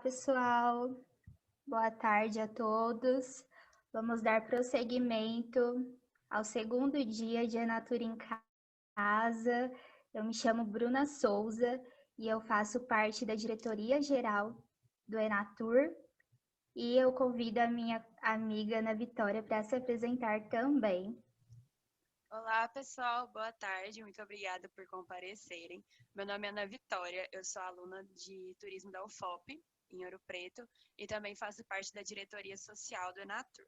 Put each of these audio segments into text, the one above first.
pessoal. Boa tarde a todos. Vamos dar prosseguimento ao segundo dia de Enatur em Casa. Eu me chamo Bruna Souza e eu faço parte da diretoria geral do Enatur. E eu convido a minha amiga Ana Vitória para se apresentar também. Olá, pessoal. Boa tarde. Muito obrigada por comparecerem. Meu nome é Ana Vitória. Eu sou aluna de turismo da UFOP, em Ouro Preto, e também faço parte da diretoria social do Enatur.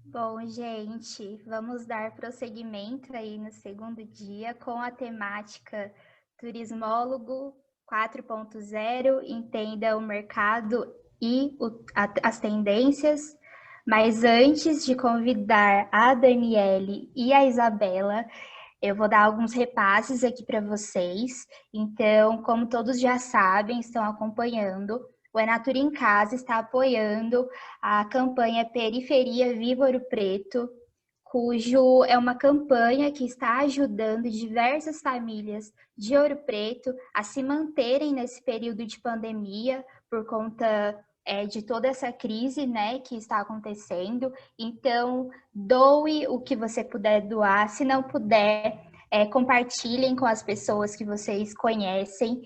Bom, gente, vamos dar prosseguimento aí no segundo dia com a temática Turismólogo 4.0, entenda o mercado e as tendências. Mas antes de convidar a Daniele e a Isabela, eu vou dar alguns repasses aqui para vocês. Então, como todos já sabem, estão acompanhando, o Enatur em Casa está apoiando a campanha Periferia Viva Ouro Preto, cujo é uma campanha que está ajudando diversas famílias de Ouro Preto a se manterem nesse período de pandemia por conta de toda essa crise, né, que está acontecendo. Então, doe o que você puder doar. Se não puder, compartilhem com as pessoas que vocês conhecem.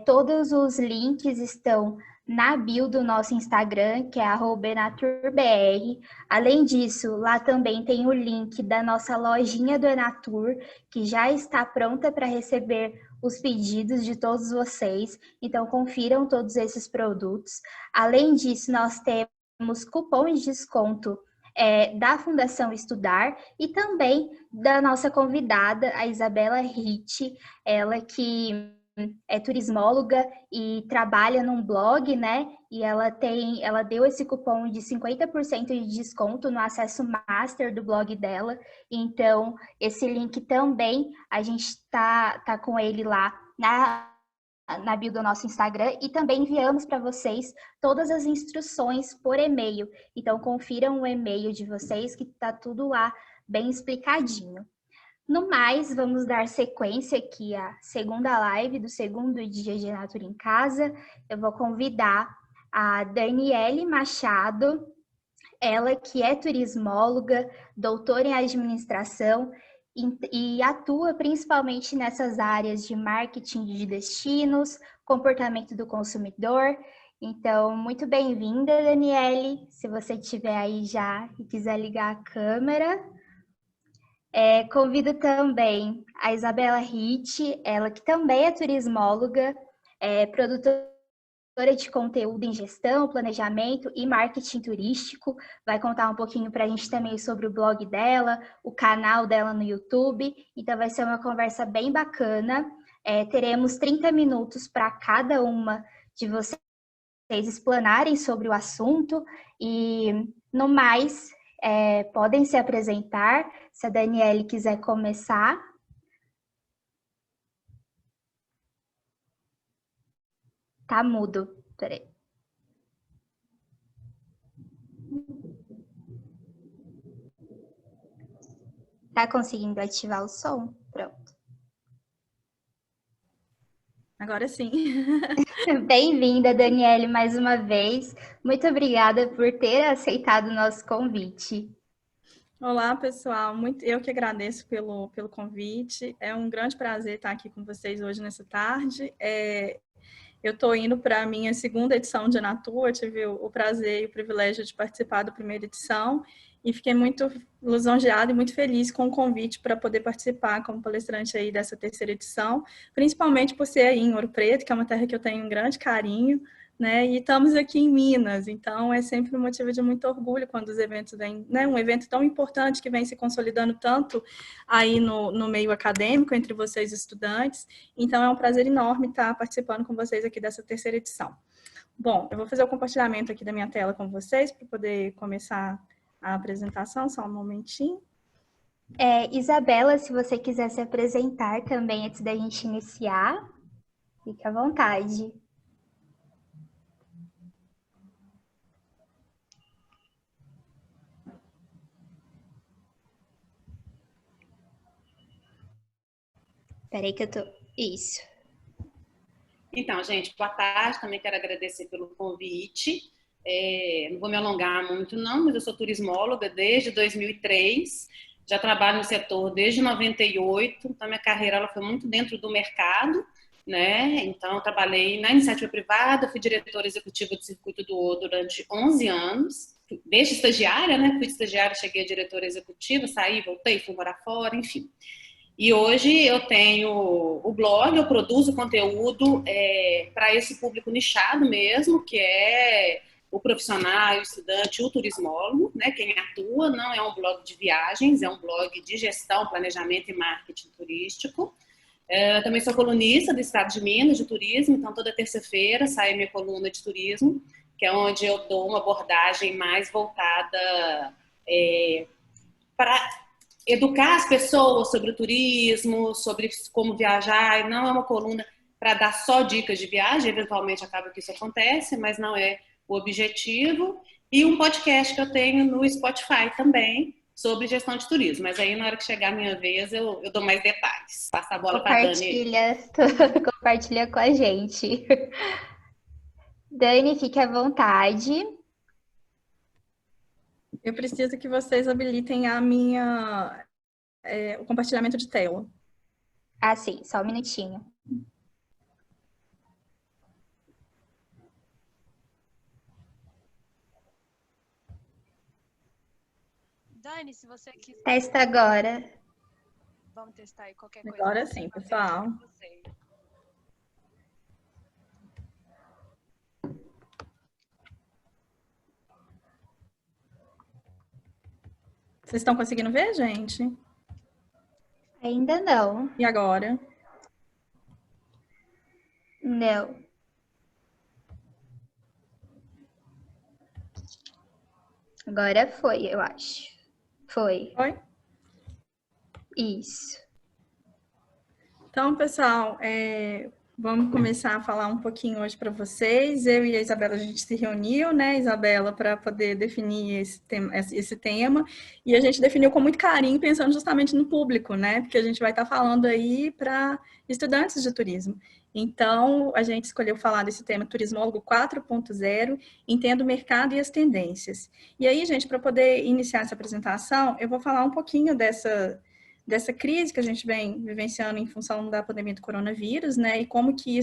Todos os links estão na bio do nosso Instagram, que é @enaturbr. Além disso, lá também tem o link da nossa lojinha do Enatur, que já está pronta para receber os pedidos de todos vocês. Então, confiram todos esses produtos. Além disso, nós temos cupons de desconto da Fundação Estudar e também da nossa convidada, a Isabela Ritt, ela que é turismóloga e trabalha num blog, né? E ela deu esse cupom de 50% de desconto no acesso master do blog dela. Então, esse link também a gente tá com ele lá na bio do nosso Instagram e também enviamos para vocês todas as instruções por e-mail. Então, confiram o e-mail de vocês que está tudo lá bem explicadinho. No mais, vamos dar sequência aqui à segunda live do segundo dia de Enatur em Casa. Eu vou convidar a Daniele Machado, ela que é turismóloga, doutora em administração e atua principalmente nessas áreas de marketing de destinos, comportamento do consumidor. Então, muito bem-vinda, Daniele. Se você estiver aí já e quiser ligar a câmera. Convido também a Isabela Ritt, ela que também é turismóloga, produtora de conteúdo em gestão, planejamento e marketing turístico. Vai contar um pouquinho para a gente também sobre o blog dela, o canal dela no YouTube. Então, vai ser uma conversa bem bacana. Teremos 30 minutos para cada uma de vocês explanarem sobre o assunto e, no mais, podem se apresentar. Se a Daniele quiser começar. Tá mudo. Peraí. Tá conseguindo ativar o som? Pronto. Agora sim. Bem-vinda, Daniele, mais uma vez. Muito obrigada por ter aceitado o nosso convite. Olá, pessoal. Eu que agradeço pelo convite. É um grande prazer estar aqui com vocês hoje nessa tarde. Eu estou indo para a minha segunda edição de Enatur. Eu tive o prazer e o privilégio de participar da primeira edição e fiquei muito lisonjeada e muito feliz com o convite para poder participar como palestrante aí dessa terceira edição, principalmente por ser aí em Ouro Preto, que é uma terra que eu tenho um grande carinho, né? E estamos aqui em Minas, então é sempre um motivo de muito orgulho quando os eventos vêm, né? Um evento tão importante que vem se consolidando tanto aí no meio acadêmico, entre vocês estudantes. Então é um prazer enorme estar participando com vocês aqui dessa terceira edição. Bom, eu vou fazer o compartilhamento aqui da minha tela com vocês para poder começar a apresentação, só um momentinho. Isabela, se você quiser se apresentar também antes da gente iniciar, fique à vontade. Peraí que eu tô... Isso. Então, gente, boa tarde. Também quero agradecer pelo convite. Não vou me alongar muito, não, mas eu sou turismóloga desde 2003. Já trabalho no setor desde 98. Então, minha carreira ela foi muito dentro do mercado, né? Então, eu trabalhei na iniciativa privada, fui diretora executiva do Circuito do Ouro durante 11 anos. Desde estagiária, né? Fui estagiária, cheguei a diretora executiva, saí, voltei, fui morar fora, enfim. E hoje eu tenho o blog, eu produzo conteúdo para esse público nichado mesmo, que é o profissional, o estudante, o turismólogo, né? Quem atua, não é um blog de viagens, é um blog de gestão, planejamento e marketing turístico. Eu também sou colunista do Estado de Minas, de turismo, então toda terça-feira sai a minha coluna de turismo, que é onde eu dou uma abordagem mais voltada para educar as pessoas sobre o turismo, sobre como viajar, e não é uma coluna para dar só dicas de viagem, eventualmente acaba que isso acontece, mas não é o objetivo. E um podcast que eu tenho no Spotify também, sobre gestão de turismo. Mas aí, na hora que chegar a minha vez, eu dou mais detalhes. Passa a bola para a Dani. Compartilha com a gente. Dani, fique à vontade. Eu preciso que vocês habilitem o compartilhamento de tela. Ah, sim, só um minutinho. Dani, se você quiser... Testa agora. Vamos testar aí qualquer coisa. Agora sim, pessoal. Vocês estão conseguindo ver, gente? Ainda não. E agora? Não. Agora foi, eu acho. Foi. Foi? Isso. Então, pessoal, vamos começar a falar um pouquinho hoje para vocês. Eu e a Isabela, a gente se reuniu, né, Isabela, para poder definir esse tema. E a gente definiu com muito carinho, pensando justamente no público, né? Porque a gente vai estar falando aí para estudantes de turismo. Então, a gente escolheu falar desse tema Turismólogo 4.0, entenda o mercado e as tendências. E aí, gente, para poder iniciar essa apresentação, eu vou falar um pouquinho dessa crise que a gente vem vivenciando em função da pandemia do coronavírus, né, e como que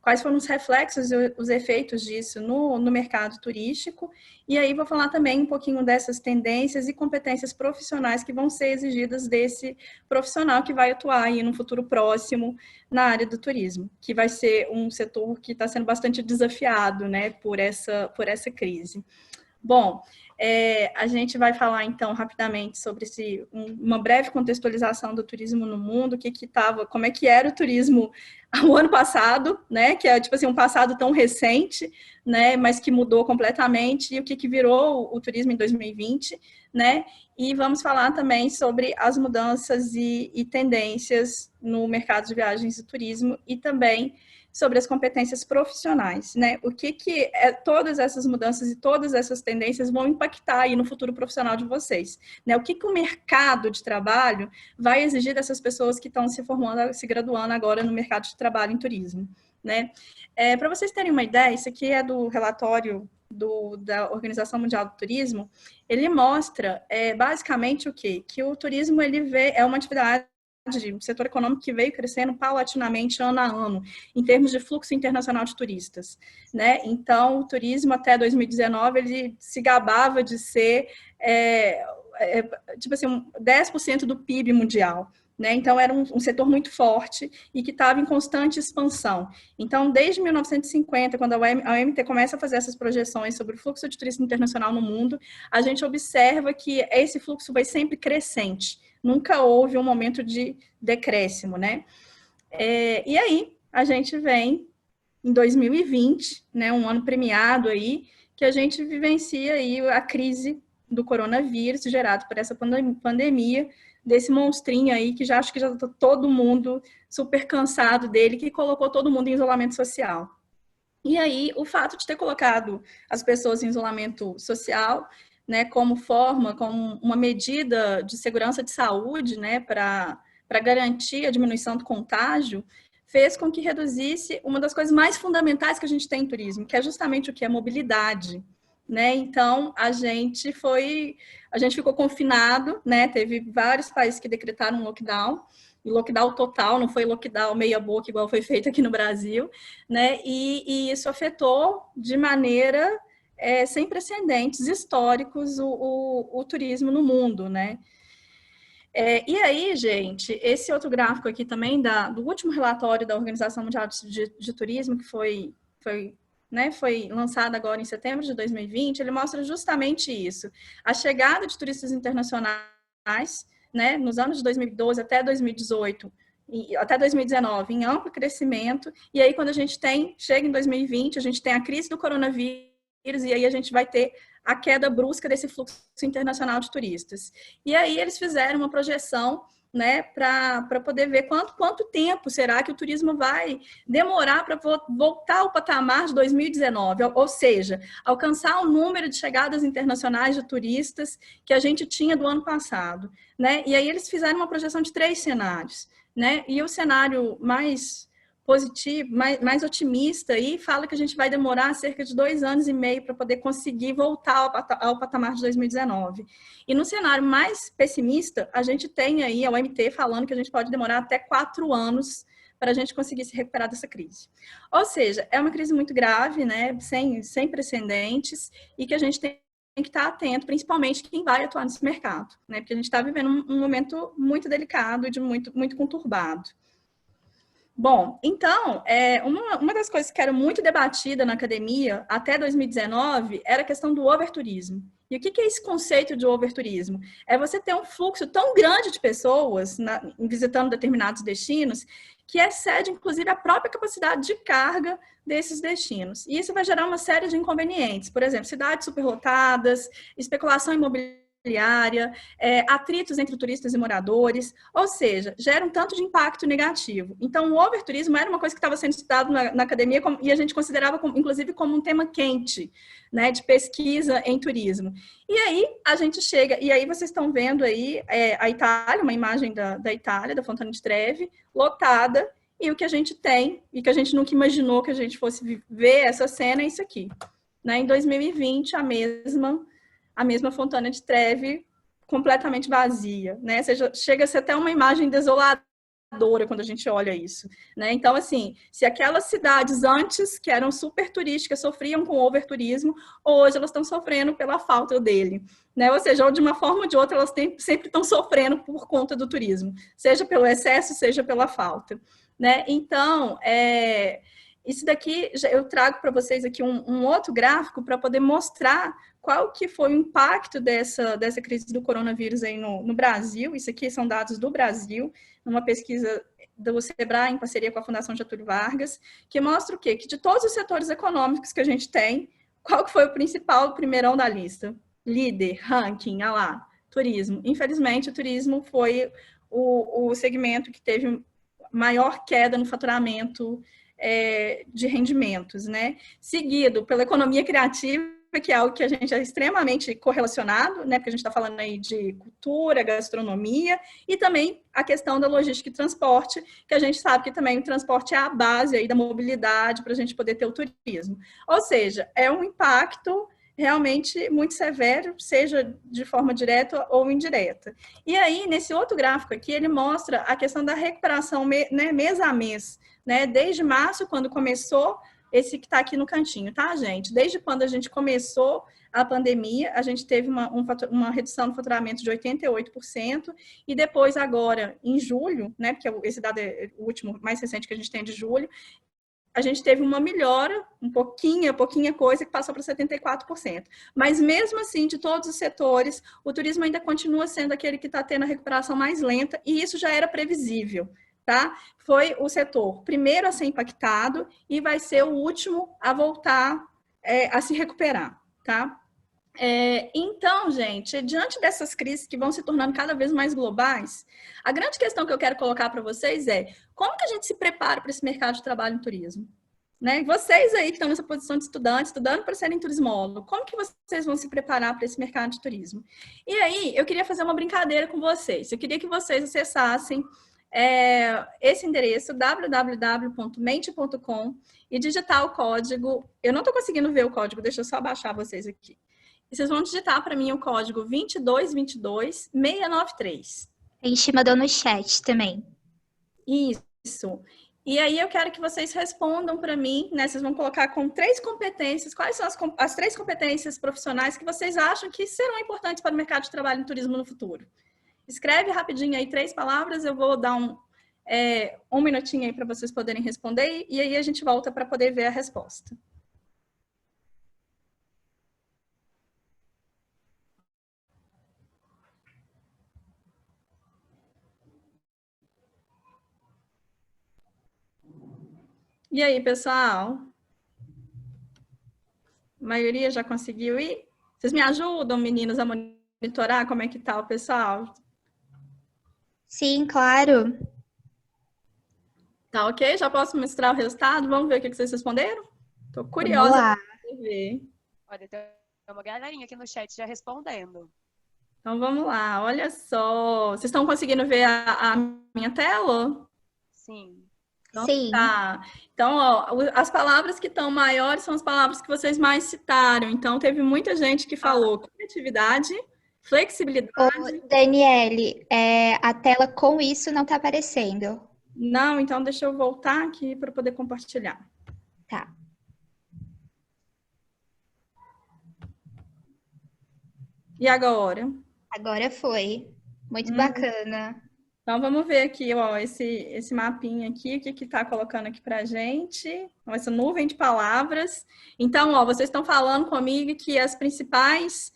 quais foram os reflexos e os efeitos disso no mercado turístico, e aí vou falar também um pouquinho dessas tendências e competências profissionais que vão ser exigidas desse profissional que vai atuar aí no futuro próximo na área do turismo, que vai ser um setor que está sendo bastante desafiado, né, por essa crise. Bom, a gente vai falar então rapidamente sobre uma breve contextualização do turismo no mundo, como é que era o turismo o ano passado, né? Que é tipo assim um passado tão recente, né? Mas que mudou completamente, e o que virou o turismo em 2020, né? E vamos falar também sobre as mudanças e tendências no mercado de viagens e turismo, e também sobre as competências profissionais, né? O que todas essas mudanças e todas essas tendências vão impactar aí no futuro profissional de vocês, né? O que o mercado de trabalho vai exigir dessas pessoas que estão se formando, se graduando agora no mercado de trabalho em turismo, né? Para vocês terem uma ideia, isso aqui é do relatório da Organização Mundial do Turismo. Ele mostra basicamente o quê? Que o turismo é uma atividade um setor econômico que veio crescendo paulatinamente ano a ano, em termos de fluxo internacional de turistas, né? Então, o turismo até 2019, ele se gabava de ser, tipo assim, 10% do PIB mundial, né? Então, era um setor muito forte e que estava em constante expansão. Então, desde 1950, quando a OMT começa a fazer essas projeções sobre o fluxo de turismo internacional no mundo, a gente observa que esse fluxo vai sempre crescente. Nunca houve um momento de decréscimo, né? E aí, a gente vem em 2020, né, um ano premiado aí, que a gente vivencia aí a crise do coronavírus gerado por essa pandemia, desse monstrinho aí que acho que já está todo mundo super cansado dele, que colocou todo mundo em isolamento social. E aí, o fato de ter colocado as pessoas em isolamento social, né, como uma medida de segurança de saúde, né, para garantir a diminuição do contágio, fez com que reduzisse uma das coisas mais fundamentais que a gente tem em turismo, que é justamente o que? A mobilidade, né? Então, a gente ficou confinado, né? Teve vários países que decretaram um lockdown, e lockdown total, não foi lockdown meia boca, igual foi feito aqui no Brasil, né? E isso afetou de maneira sem precedentes históricos o turismo no mundo, né? E aí, gente, esse outro gráfico aqui também do último relatório da Organização Mundial de Turismo, que foi lançado agora em setembro de 2020, ele mostra justamente isso. A chegada de turistas internacionais, né, nos anos de 2012 até 2018, e até 2019, em amplo crescimento, e aí quando a gente chega em 2020, a gente tem a crise do coronavírus, e aí a gente vai ter a queda brusca desse fluxo internacional de turistas. E aí eles fizeram uma projeção, né, para poder ver quanto tempo será que o turismo vai demorar para voltar ao patamar de 2019, ou seja, alcançar o número de chegadas internacionais de turistas que a gente tinha do ano passado, né? E aí eles fizeram uma projeção de 3 cenários, né? E o cenário mais positivo, mais otimista, e fala que a gente vai demorar cerca de 2 anos e meio para poder conseguir voltar ao patamar de 2019. E no cenário mais pessimista, a gente tem aí a OMT falando que a gente pode demorar até 4 anos para a gente conseguir se recuperar dessa crise. Ou seja, é uma crise muito grave, né, sem precedentes, e que a gente tem que estar atento, principalmente quem vai atuar nesse mercado, né, porque a gente está vivendo um momento muito delicado e muito conturbado. Bom, então, uma das coisas que era muito debatida na academia até 2019 era a questão do overturismo. E o que é esse conceito de overturismo? É você ter um fluxo tão grande de pessoas visitando determinados destinos que excede, inclusive, a própria capacidade de carga desses destinos. E isso vai gerar uma série de inconvenientes. Por exemplo, cidades superlotadas, especulação imobiliária, atritos entre turistas e moradores, ou seja, gera um tanto de impacto negativo. Então, o overturismo era uma coisa que estava sendo estudado na academia e a gente considerava, inclusive, como um tema quente, né, de pesquisa em turismo. E aí, a gente chega, e aí vocês estão vendo aí a Itália, uma imagem da Itália, da Fontana de Trevi, lotada, e o que a gente tem, e que a gente nunca imaginou que a gente fosse ver essa cena, é isso aqui. Né, em 2020, a mesma Fontana de Trevi completamente vazia, né? Chega a ser até uma imagem desoladora quando a gente olha isso, né? Então, assim, se aquelas cidades antes, que eram super turísticas, sofriam com overturismo, hoje elas estão sofrendo pela falta dele, né? Ou seja, ou de uma forma ou de outra, elas sempre estão sofrendo por conta do turismo, seja pelo excesso, seja pela falta, né? Então, isso daqui, eu trago para vocês aqui um outro gráfico para poder mostrar qual que foi o impacto dessa crise do coronavírus aí no Brasil. Isso aqui são dados do Brasil, numa pesquisa do Sebrae, em parceria com a Fundação Getúlio Vargas, que mostra o quê? Que de todos os setores econômicos que a gente tem, qual que foi o principal, o primeirão da lista? Líder, ranking, lá, turismo. Infelizmente, o turismo foi o segmento que teve maior queda no faturamento de rendimentos, né? Seguido pela economia criativa, que é algo que a gente é extremamente correlacionado, né? Porque a gente está falando aí de cultura, gastronomia, e também a questão da logística e transporte, que a gente sabe que também o transporte é a base aí da mobilidade para a gente poder ter o turismo. Ou seja, é um impacto realmente muito severo, seja de forma direta ou indireta. E aí, nesse outro gráfico aqui, ele mostra a questão da recuperação mês a mês, né? Desde março, quando começou, esse que está aqui no cantinho, tá, gente? Desde quando a gente começou a pandemia, a gente teve uma redução no faturamento de 88%, e depois agora, em julho, né, porque esse dado é o último, mais recente que a gente tem de julho, a gente teve uma melhora, pouquinha coisa, que passou para 74%. Mas mesmo assim, de todos os setores, o turismo ainda continua sendo aquele que está tendo a recuperação mais lenta, e isso já era previsível. Tá? Foi o setor primeiro a ser impactado e vai ser o último a voltar a se recuperar, tá? Então, gente, diante dessas crises que vão se tornando cada vez mais globais, a grande questão que eu quero colocar para vocês é como que a gente se prepara para esse mercado de trabalho no turismo? Né? Vocês aí que estão nessa posição de estudante, estudando para serem turismólogos, como que vocês vão se preparar para esse mercado de turismo? E aí, eu queria fazer uma brincadeira com vocês. Eu queria que vocês acessassem esse endereço, www.mente.com, e digitar o código. Eu não estou conseguindo ver o código, deixa eu só abaixar vocês aqui. E vocês vão digitar para mim o código 2222693. A gente mandou no chat também. Isso. E aí eu quero que vocês respondam para mim, né? Vocês vão colocar com 3 competências. Quais são as 3 competências profissionais que vocês acham que serão importantes para o mercado de trabalho em turismo no futuro? Escreve rapidinho aí 3 palavras, eu vou dar um minutinho aí para vocês poderem responder, e aí a gente volta para poder ver a resposta. E aí, pessoal? A maioria já conseguiu ir? Vocês me ajudam, meninos, a monitorar como é que tá o pessoal? Sim, claro. Tá ok? Já posso mostrar o resultado? Vamos ver o que vocês responderam? Tô Vamos curiosa lá. para ver. Olha, tem uma galerinha aqui no chat já respondendo. Então vamos lá, olha só. Vocês estão conseguindo ver a minha tela? Sim. Então, Sim. tá. Então, ó, as palavras que estão maiores são as palavras que vocês mais citaram. Então, teve muita gente que falou criatividade, flexibilidade. Ô, Daniele, a tela com isso não está aparecendo. Não, então deixa eu voltar aqui para poder compartilhar. Tá. E agora? Agora foi. Muito bacana. Então, vamos ver aqui, ó, esse mapinha aqui, o que está colocando aqui para a gente. Essa nuvem de palavras. Então, ó, vocês estão falando comigo que as principais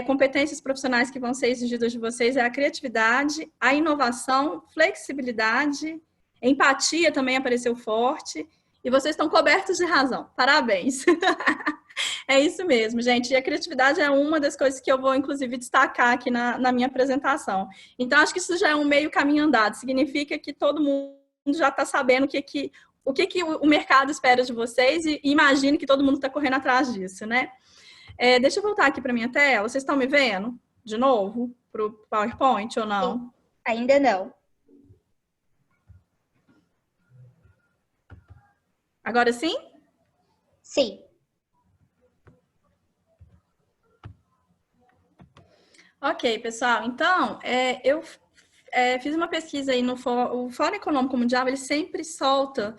competências profissionais que vão ser exigidas de vocês é a criatividade, a inovação, flexibilidade, empatia também apareceu forte. E vocês estão cobertos de razão. Parabéns! É isso mesmo, gente. E a criatividade é uma das coisas que eu vou, inclusive, destacar aqui na minha apresentação. Então, acho que isso já é um meio caminho andado. Significa que todo mundo já está sabendo o que o mercado espera de vocês e imagino que todo mundo está correndo atrás disso, né? Deixa eu voltar aqui para minha tela. Vocês estão me vendo? De novo? Para o PowerPoint ou não? Sim. Ainda não. Agora sim? Sim. Ok, pessoal. Então, eu fiz uma pesquisa aí no Fórum Econômico Mundial, ele sempre solta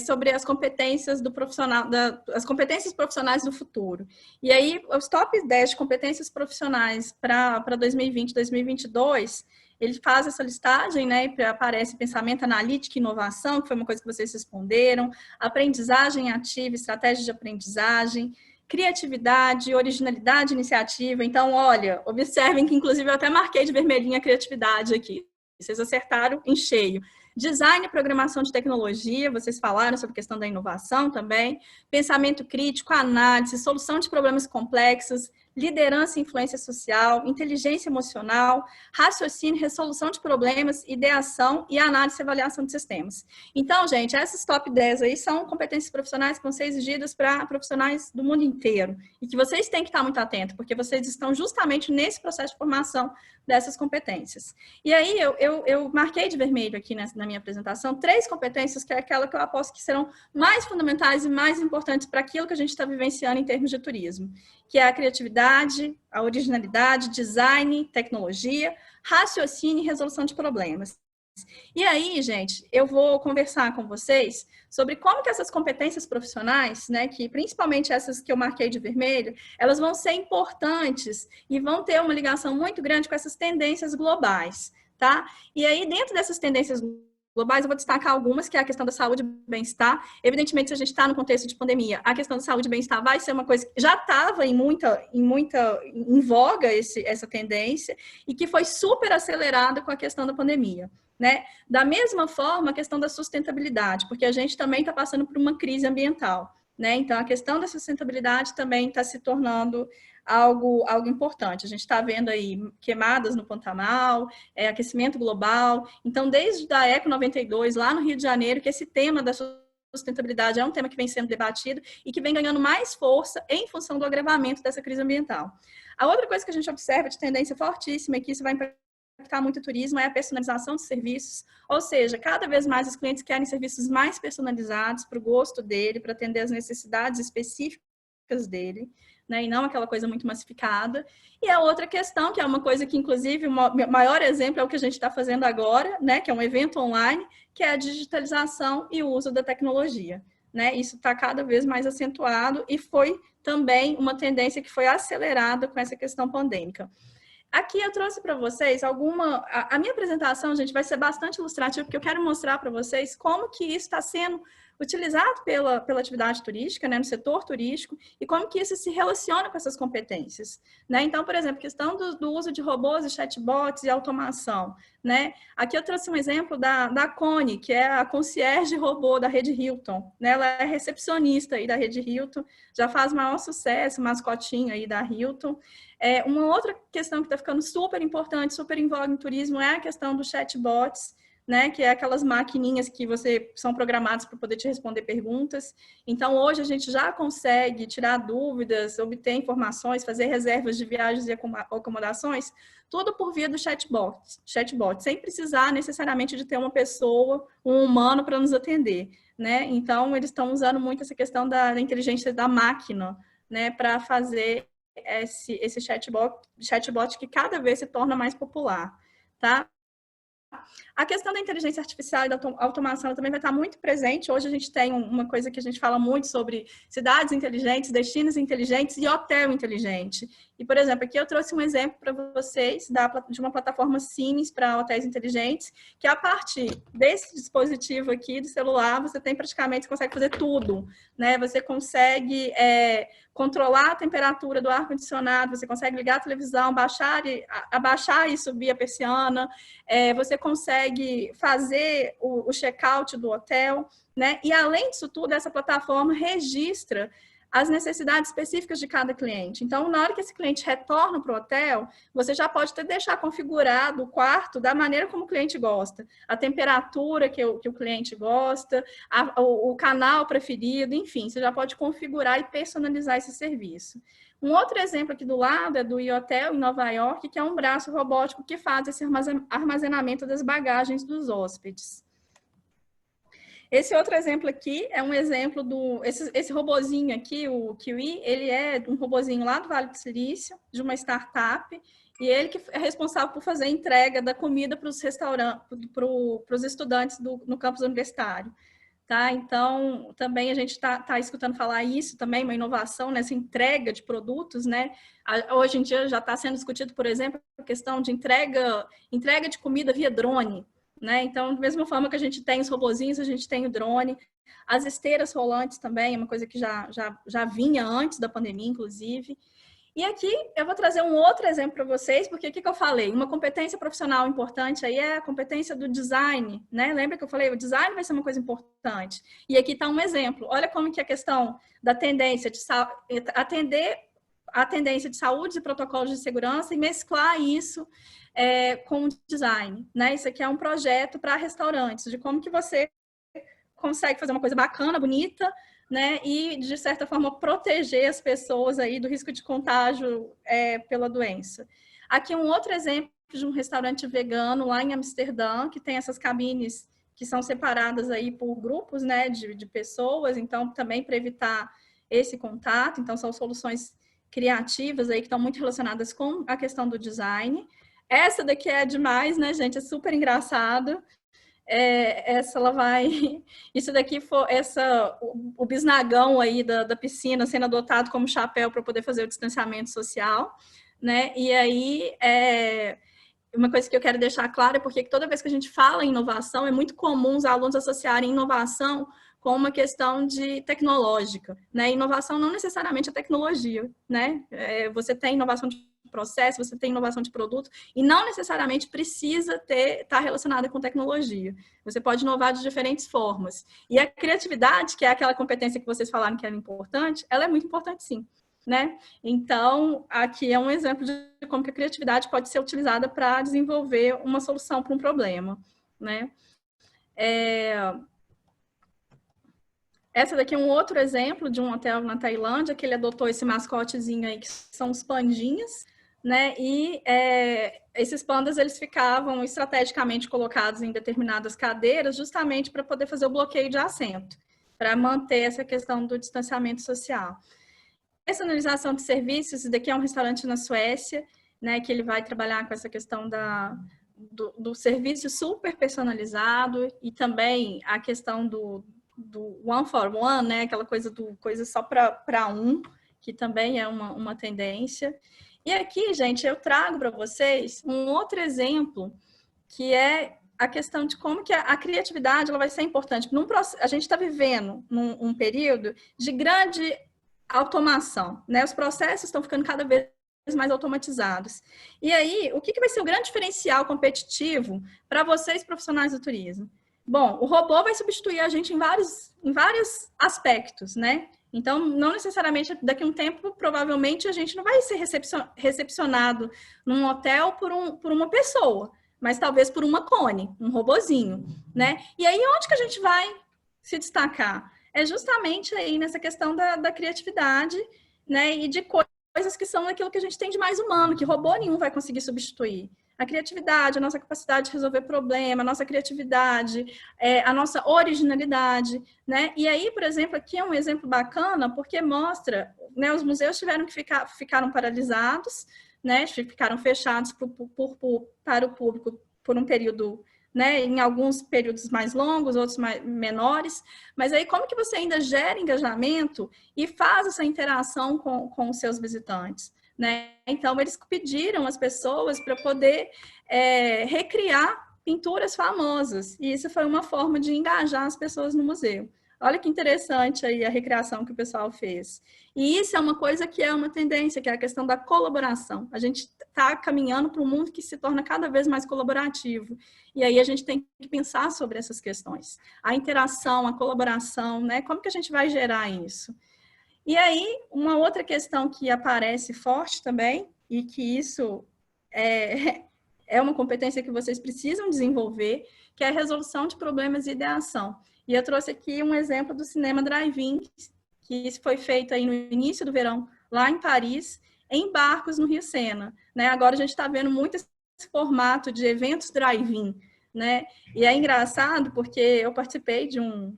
sobre as competências do profissional, as competências profissionais do futuro. E aí, os top 10 de competências profissionais para 2020, 2022, ele faz essa listagem, né? E aparece pensamento analítico e inovação, que foi uma coisa que vocês responderam, aprendizagem ativa, estratégia de aprendizagem, criatividade, originalidade, iniciativa. Então, olha, observem que, inclusive, eu até marquei de vermelhinha a criatividade aqui. Vocês acertaram em cheio. Design e programação de tecnologia, vocês falaram sobre a questão da inovação também. Pensamento crítico, análise, solução de problemas complexos, liderança e influência social, inteligência emocional, raciocínio, resolução de problemas, ideação e análise e avaliação de sistemas. Então, gente, essas top 10 aí são competências profissionais que vão ser exigidas para profissionais do mundo inteiro e que vocês têm que estar muito atentos, porque vocês estão justamente nesse processo de formação dessas competências. E aí, eu marquei de vermelho aqui na minha apresentação 3 competências que é aquela que eu aposto que serão mais fundamentais e mais importantes para aquilo que a gente está vivenciando em termos de turismo, que é a criatividade, a originalidade, design, tecnologia, raciocínio e resolução de problemas. E aí, gente, eu vou conversar com vocês sobre como que essas competências profissionais, né, que principalmente essas que eu marquei de vermelho, elas vão ser importantes e vão ter uma ligação muito grande com essas tendências globais, tá? E aí, dentro dessas tendências globais, eu vou destacar algumas, que é a questão da saúde e bem-estar. Evidentemente, se a gente está no contexto de pandemia, a questão da saúde e bem-estar vai ser uma coisa que já estava em voga essa tendência e que foi super acelerada com a questão da pandemia, né? Da mesma forma, a questão da sustentabilidade, porque a gente também está passando por uma crise ambiental, né? Então, a questão da sustentabilidade também está se tornando algo importante. A gente está vendo aí queimadas no Pantanal, aquecimento global. Então, desde a Eco 92, lá no Rio de Janeiro, que esse tema da sustentabilidade é um tema que vem sendo debatido e que vem ganhando mais força em função do agravamento dessa crise ambiental. A outra coisa que a gente observa de tendência fortíssima é que isso vai impactar muito o turismo é a personalização dos serviços, ou seja, cada vez mais os clientes querem serviços mais personalizados para o gosto dele, para atender as necessidades específicas dele, né, e não aquela coisa muito massificada. E a outra questão, que é uma coisa que, inclusive, o maior exemplo é o que a gente está fazendo agora, né, que é um evento online, que é a digitalização e o uso da tecnologia. Né? Isso está cada vez mais acentuado e foi também uma tendência que foi acelerada com essa questão pandêmica. Aqui eu trouxe para vocês a minha apresentação, gente, vai ser bastante ilustrativa, porque eu quero mostrar para vocês como que isso está sendo utilizado pela atividade turística, né, no setor turístico, e como que isso se relaciona com essas competências. Né? Então, por exemplo, questão do uso de robôs e chatbots e automação. Né? Aqui eu trouxe um exemplo da Connie, que é a concierge robô da rede Hilton. Né? Ela é recepcionista aí da rede Hilton, já faz maior sucesso, mascotinho aí da Hilton. Uma outra questão que está ficando super importante, super em voga em turismo, é a questão dos chatbots, né, que é aquelas maquininhas que são programadas para poder te responder perguntas. Então, hoje a gente já consegue tirar dúvidas, obter informações, fazer reservas de viagens e acomodações, tudo por via do chatbot, sem precisar necessariamente de ter uma pessoa, um humano para nos atender. Né? Então, eles estão usando muito essa questão da inteligência da máquina, né, para fazer esse chatbot que cada vez se torna mais popular. Tá? A questão da inteligência artificial e da automação também vai estar muito presente. Hoje a gente tem uma coisa que a gente fala muito sobre cidades inteligentes, destinos inteligentes e hotel inteligente. E, por exemplo, aqui eu trouxe um exemplo para vocês de uma plataforma Cines para hotéis inteligentes, que a partir desse dispositivo aqui do celular, você consegue fazer tudo. Né? Você consegue controlar a temperatura do ar-condicionado, você consegue ligar a televisão, abaixar e subir a persiana, você consegue fazer o check-out do hotel, né? E além disso tudo, essa plataforma registra as necessidades específicas de cada cliente. Então, na hora que esse cliente retorna para o hotel, você já pode deixar configurado o quarto da maneira como o cliente gosta, a temperatura que o cliente gosta, o canal preferido, enfim, você já pode configurar e personalizar esse serviço. Um outro exemplo aqui do lado é do iHotel, em Nova York, que é um braço robótico que faz esse armazenamento das bagagens dos hóspedes. Esse outro exemplo aqui é um exemplo esse robozinho aqui, o Kiwi, ele é um robozinho lá do Vale do Silício, de uma startup, e ele que é responsável por fazer a entrega da comida para os restaurantes, para os estudantes no campus universitário. Tá? Então, também a gente está escutando falar isso também, uma inovação nessa entrega de produtos, né? Hoje em dia já está sendo discutido, por exemplo, a questão de entrega de comida via drone, né? Então, da mesma forma que a gente tem os robozinhos, a gente tem o drone. As esteiras rolantes também, é uma coisa que já vinha antes da pandemia, inclusive. E aqui eu vou trazer um outro exemplo para vocês, porque o que eu falei? Uma competência profissional importante aí é a competência do design, né? Lembra que eu falei? O design vai ser uma coisa importante. E aqui está um exemplo. Olha como que a questão da tendência de atender a tendência de saúde e protocolos de segurança e mesclar isso com o design, né? Isso aqui é um projeto para restaurantes, de como que você consegue fazer uma coisa bacana, bonita, né? E, de certa forma, proteger as pessoas aí do risco de contágio pela doença. Aqui um outro exemplo de um restaurante vegano lá em Amsterdã, que tem essas cabines que são separadas aí por grupos, né, de pessoas, então, também para evitar esse contato. Então, são soluções criativas aí que estão muito relacionadas com a questão do design. Essa daqui é demais, né, gente? É super engraçado. Essa ela vai... Isso daqui foi o bisnagão aí da piscina sendo adotado como chapéu para poder fazer o distanciamento social, né? E aí, uma coisa que eu quero deixar clara é porque toda vez que a gente fala em inovação, é muito comum os alunos associarem inovação com uma questão de tecnológica, né? Inovação não necessariamente é tecnologia, né? Você tem inovação de processo, você tem inovação de produto, e não necessariamente precisa estar relacionada com tecnologia. Você pode inovar de diferentes formas. E a criatividade, que é aquela competência que vocês falaram que era importante, ela é muito importante sim, né? Então, aqui é um exemplo de como que a criatividade pode ser utilizada para desenvolver uma solução para um problema, né? Essa daqui é um outro exemplo de um hotel na Tailândia, que ele adotou esse mascotezinho aí, que são os pandinhas, né? E esses pandas, eles ficavam estrategicamente colocados em determinadas cadeiras justamente para poder fazer o bloqueio de assento, para manter essa questão do distanciamento social. Personalização de serviços, isso daqui é um restaurante na Suécia, né, que ele vai trabalhar com essa questão do serviço super personalizado e também a questão do one for one, né, aquela coisa coisa só para um, que também é uma tendência. E aqui, gente, eu trago para vocês um outro exemplo, que é a questão de como que a criatividade ela vai ser importante. A gente está vivendo um período de grande automação, né? Os processos estão ficando cada vez mais automatizados. E aí, o que vai ser o grande diferencial competitivo para vocês, profissionais do turismo? Bom, o robô vai substituir a gente em vários aspectos, né? Então, não necessariamente daqui a um tempo, provavelmente, a gente não vai ser recepcionado num hotel por uma pessoa, mas talvez por uma cone, um robozinho, né? E aí, onde que a gente vai se destacar? É justamente aí nessa questão da criatividade, né? E de coisas que são aquilo que a gente tem de mais humano, que robô nenhum vai conseguir substituir. A criatividade, a nossa capacidade de resolver problema, a nossa criatividade, a nossa originalidade, né? E aí, por exemplo, aqui é um exemplo bacana, porque mostra, né, os museus ficaram paralisados, né? Ficaram fechados para o público por um período, né, em alguns períodos mais longos, outros menores, mas aí como que você ainda gera engajamento e faz essa interação com os seus visitantes, né? Então, eles pediram às pessoas para poder recriar pinturas famosas, e isso foi uma forma de engajar as pessoas no museu. Olha que interessante aí a recriação que o pessoal fez. E isso é uma coisa que é uma tendência, que é a questão da colaboração. A gente está caminhando para um mundo que se torna cada vez mais colaborativo. E aí a gente tem que pensar sobre essas questões. A interação, a colaboração, né? Como que a gente vai gerar isso? E aí, uma outra questão que aparece forte também, e que isso é uma competência que vocês precisam desenvolver, que é a resolução de problemas e ideação. E eu trouxe aqui um exemplo do cinema drive-in, que foi feito aí no início do verão, lá em Paris, em barcos no Rio Sena, né? Agora a gente está vendo muito esse formato de eventos drive-in, né? E é engraçado porque eu participei de um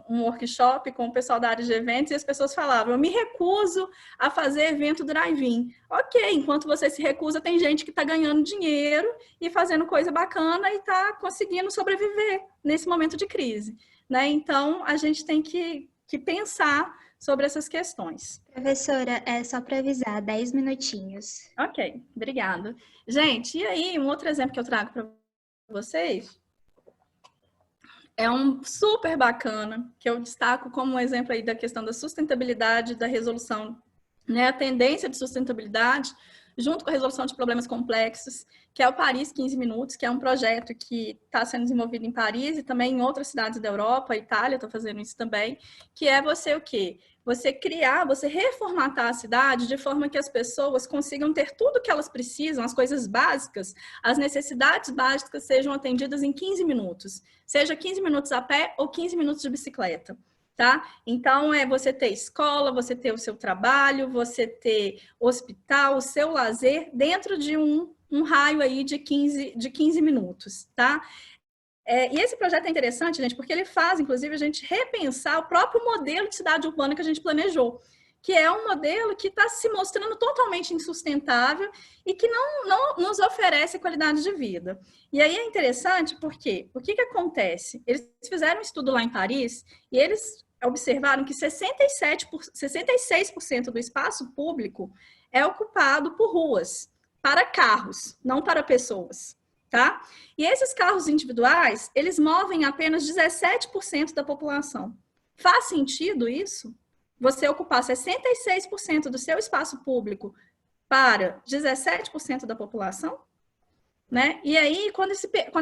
workshop com o pessoal da área de eventos e as pessoas falavam, eu me recuso a fazer evento drive-in. Ok, enquanto você se recusa, tem gente que está ganhando dinheiro e fazendo coisa bacana e está conseguindo sobreviver nesse momento de crise, né? Então, a gente tem que pensar sobre essas questões. Professora, é só para avisar, 10 minutinhos. Ok, obrigada. Gente, e aí, um outro exemplo que eu trago para vocês é um super bacana, que eu destaco como um exemplo aí da questão da sustentabilidade, da resolução, né, a tendência de sustentabilidade, junto com a resolução de problemas complexos, que é o Paris 15 Minutos, que é um projeto que está sendo desenvolvido em Paris e também em outras cidades da Europa, a Itália está fazendo isso também, que é você o quê? Você criar, você reformatar a cidade de forma que as pessoas consigam ter tudo o que elas precisam, as coisas básicas, as necessidades básicas sejam atendidas em 15 minutos, seja 15 minutos a pé ou 15 minutos de bicicleta. Tá? Então, você ter escola, você ter o seu trabalho, você ter hospital, o seu lazer dentro de um raio aí de 15 minutos, tá? E esse projeto é interessante, gente, porque ele faz, inclusive, a gente repensar o próprio modelo de cidade urbana que a gente planejou, que é um modelo que está se mostrando totalmente insustentável e que não nos oferece qualidade de vida. E aí é interessante porque o que acontece? Eles fizeram um estudo lá em Paris e eles observaram que 66% do espaço público é ocupado por ruas, para carros, não para pessoas, tá? E esses carros individuais, eles movem apenas 17% da população. Faz sentido isso? Você ocupar 66% do seu espaço público para 17% da população? Né? E aí, quando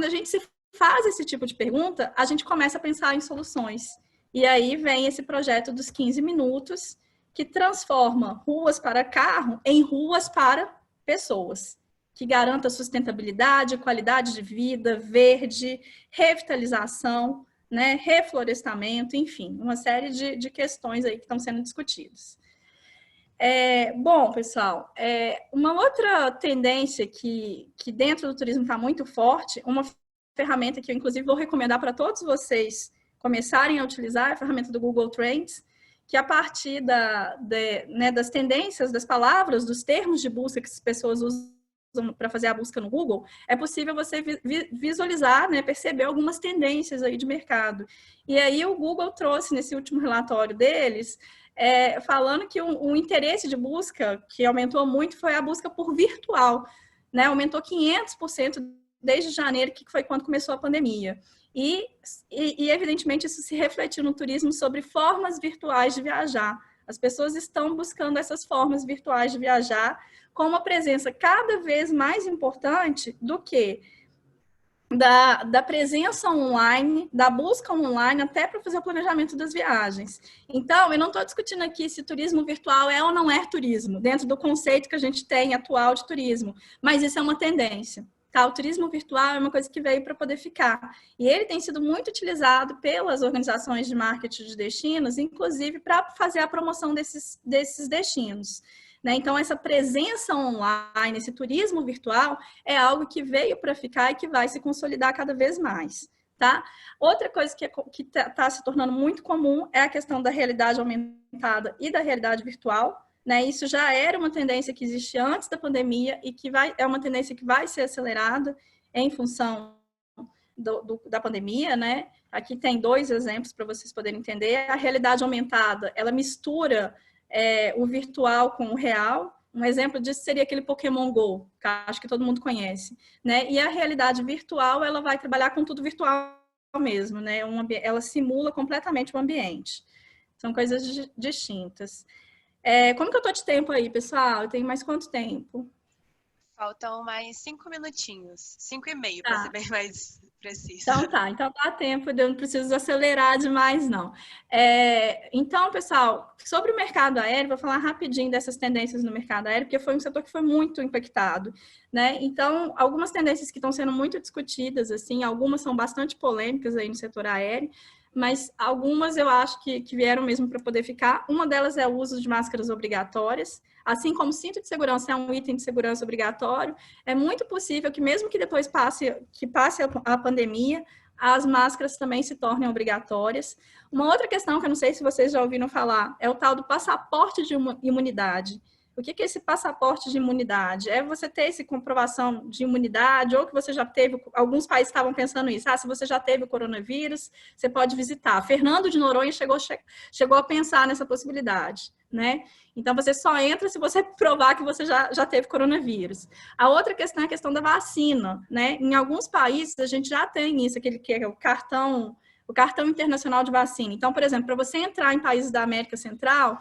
a gente se faz esse tipo de pergunta, a gente começa a pensar em soluções. E aí vem esse projeto dos 15 minutos, que transforma ruas para carro em ruas para pessoas, que garanta sustentabilidade, qualidade de vida, verde, revitalização, né, reflorestamento, enfim, uma série de questões aí que estão sendo discutidas. Bom, pessoal, uma outra tendência que dentro do turismo está muito forte, uma ferramenta que eu, inclusive, vou recomendar para todos vocês começarem a utilizar, é a ferramenta do Google Trends, que a partir das tendências, das palavras, dos termos de busca que as pessoas usam para fazer a busca no Google, é possível você visualizar, né, perceber algumas tendências aí de mercado. E aí o Google trouxe, nesse último relatório deles, falando que o interesse de busca que aumentou muito foi a busca por virtual, né? Aumentou 500% desde janeiro, que foi quando começou a pandemia. E, evidentemente, isso se refletiu no turismo sobre formas virtuais de viajar. As pessoas estão buscando essas formas virtuais de viajar com uma presença cada vez mais importante do que da presença online, da busca online, até para fazer o planejamento das viagens. Então, eu não estou discutindo aqui se turismo virtual é ou não é turismo, dentro do conceito que a gente tem atual de turismo, mas isso é uma tendência. Tá? O turismo virtual é uma coisa que veio para poder ficar. E ele tem sido muito utilizado pelas organizações de marketing de destinos, inclusive para fazer a promoção desses destinos. Né? Então, essa presença online, esse turismo virtual, é algo que veio para ficar e que vai se consolidar cada vez mais. Tá? Outra coisa que está se tornando muito comum é a questão da realidade aumentada e da realidade virtual. Né? Isso já era uma tendência que existia antes da pandemia e que é uma tendência que vai ser acelerada em função da pandemia. Né? Aqui tem 2 exemplos para vocês poderem entender. A realidade aumentada, ela mistura o virtual com o real. Um exemplo disso seria aquele Pokémon Go, que acho que todo mundo conhece. Né? E a realidade virtual, ela vai trabalhar com tudo virtual mesmo. Né? Ela simula completamente o ambiente. São coisas distintas. Como que eu tô de tempo aí, pessoal? Eu tenho mais quanto tempo? Faltam mais 5 minutinhos. 5,5, para ser bem mais preciso. Então dá tempo, eu não preciso acelerar demais, não. Então, pessoal, sobre o mercado aéreo, vou falar rapidinho dessas tendências no mercado aéreo, porque foi um setor que foi muito impactado, né? Então, algumas tendências que estão sendo muito discutidas, assim, algumas são bastante polêmicas aí no setor aéreo, mas algumas eu acho que vieram mesmo para poder ficar. Uma delas é o uso de máscaras obrigatórias. Assim como cinto de segurança é um item de segurança obrigatório, é muito possível que mesmo que depois passe a pandemia, as máscaras também se tornem obrigatórias. Uma outra questão que eu não sei se vocês já ouviram falar é o tal do passaporte de imunidade. O que é esse passaporte de imunidade? É você ter essa comprovação de imunidade, ou que você já teve, alguns países estavam pensando isso, se você já teve o coronavírus, você pode visitar. Fernando de Noronha chegou a pensar nessa possibilidade, né? Então, você só entra se você provar que você já teve coronavírus. A outra questão é a questão da vacina, né? Em alguns países, a gente já tem isso, aquele que é o cartão internacional de vacina. Então, por exemplo, para você entrar em países da América Central,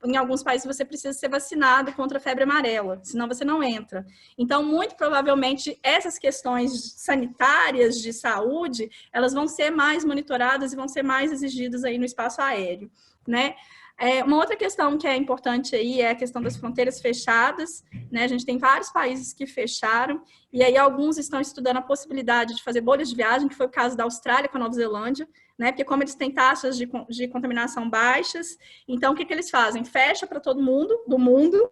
em alguns países, você precisa ser vacinado contra a febre amarela, senão você não entra. Então, muito provavelmente, essas questões sanitárias de saúde, elas vão ser mais monitoradas e vão ser mais exigidas aí no espaço aéreo, né? Uma outra questão que é importante aí é a questão das fronteiras fechadas, né? A gente tem vários países que fecharam, e aí alguns estão estudando a possibilidade de fazer bolhas de viagem, que foi o caso da Austrália com a Nova Zelândia, né? Porque como eles têm taxas de contaminação baixas, então o que eles fazem? Fecha para todo mundo, do mundo,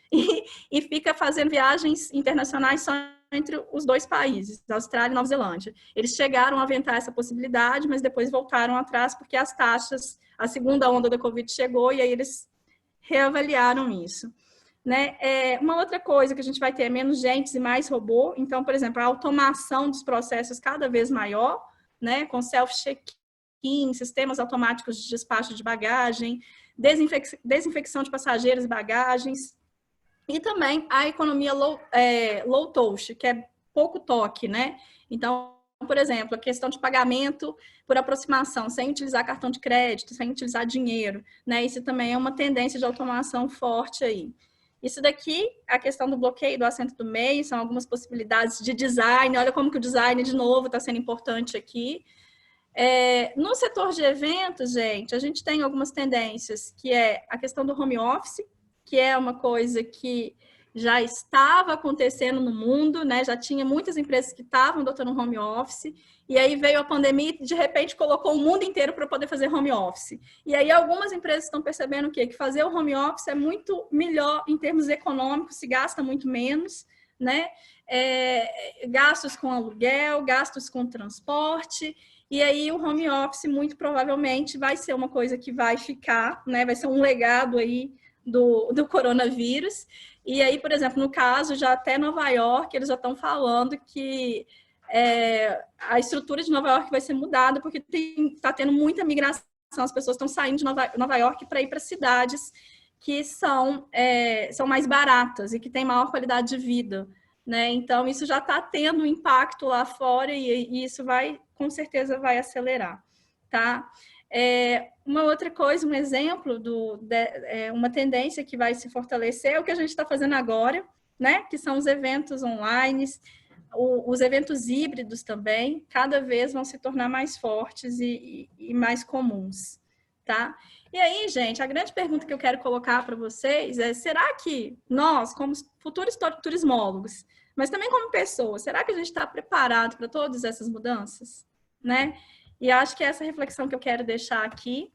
e fica fazendo viagens internacionais só entre os 2 países, Austrália e Nova Zelândia. Eles chegaram a aventar essa possibilidade, mas depois voltaram atrás porque as taxas, a segunda onda da Covid chegou e aí eles reavaliaram isso. Né? Uma outra coisa que a gente vai ter é menos gente e mais robô. Então, por exemplo, a automação dos processos cada vez maior, né? Com self-check-in, sistemas automáticos de despacho de bagagem, desinfecção de passageiros e bagagens, e também a economia low touch, que é pouco toque, né? Então, por exemplo, a questão de pagamento por aproximação, sem utilizar cartão de crédito, sem utilizar dinheiro, né? Isso também é uma tendência de automação forte aí. Isso daqui, a questão do bloqueio do assento do meio, são algumas possibilidades de design. Olha como que o design, de novo, está sendo importante aqui. No setor de eventos, gente, a gente tem algumas tendências, que é a questão do home office, que é uma coisa que já estava acontecendo no mundo, né? Já tinha muitas empresas que estavam adotando home office, e aí veio a pandemia e de repente colocou o mundo inteiro para poder fazer home office. E aí algumas empresas estão percebendo o quê? Que fazer o home office é muito melhor em termos econômicos, se gasta muito menos, né? Gastos com aluguel, gastos com transporte, e aí o home office muito provavelmente vai ser uma coisa que vai ficar, né? Vai ser um legado aí do coronavírus. E aí, por exemplo, no caso, já até Nova York, eles já estão falando que a estrutura de Nova York vai ser mudada, porque está tendo muita migração, as pessoas estão saindo de Nova York para ir para cidades que são mais baratas e que têm maior qualidade de vida, né? Então, isso já está tendo um impacto lá fora e isso com certeza vai acelerar, tá? Uma outra coisa, um exemplo uma tendência que vai se fortalecer é o que a gente está fazendo agora, né? Que são os eventos online, os eventos híbridos também, cada vez vão se tornar mais fortes e mais comuns, tá? E aí, gente, a grande pergunta que eu quero colocar para vocês é: será que nós, como futuros turismólogos, mas também como pessoas, será que a gente está preparado para todas essas mudanças, né? E acho que essa reflexão que eu quero deixar aqui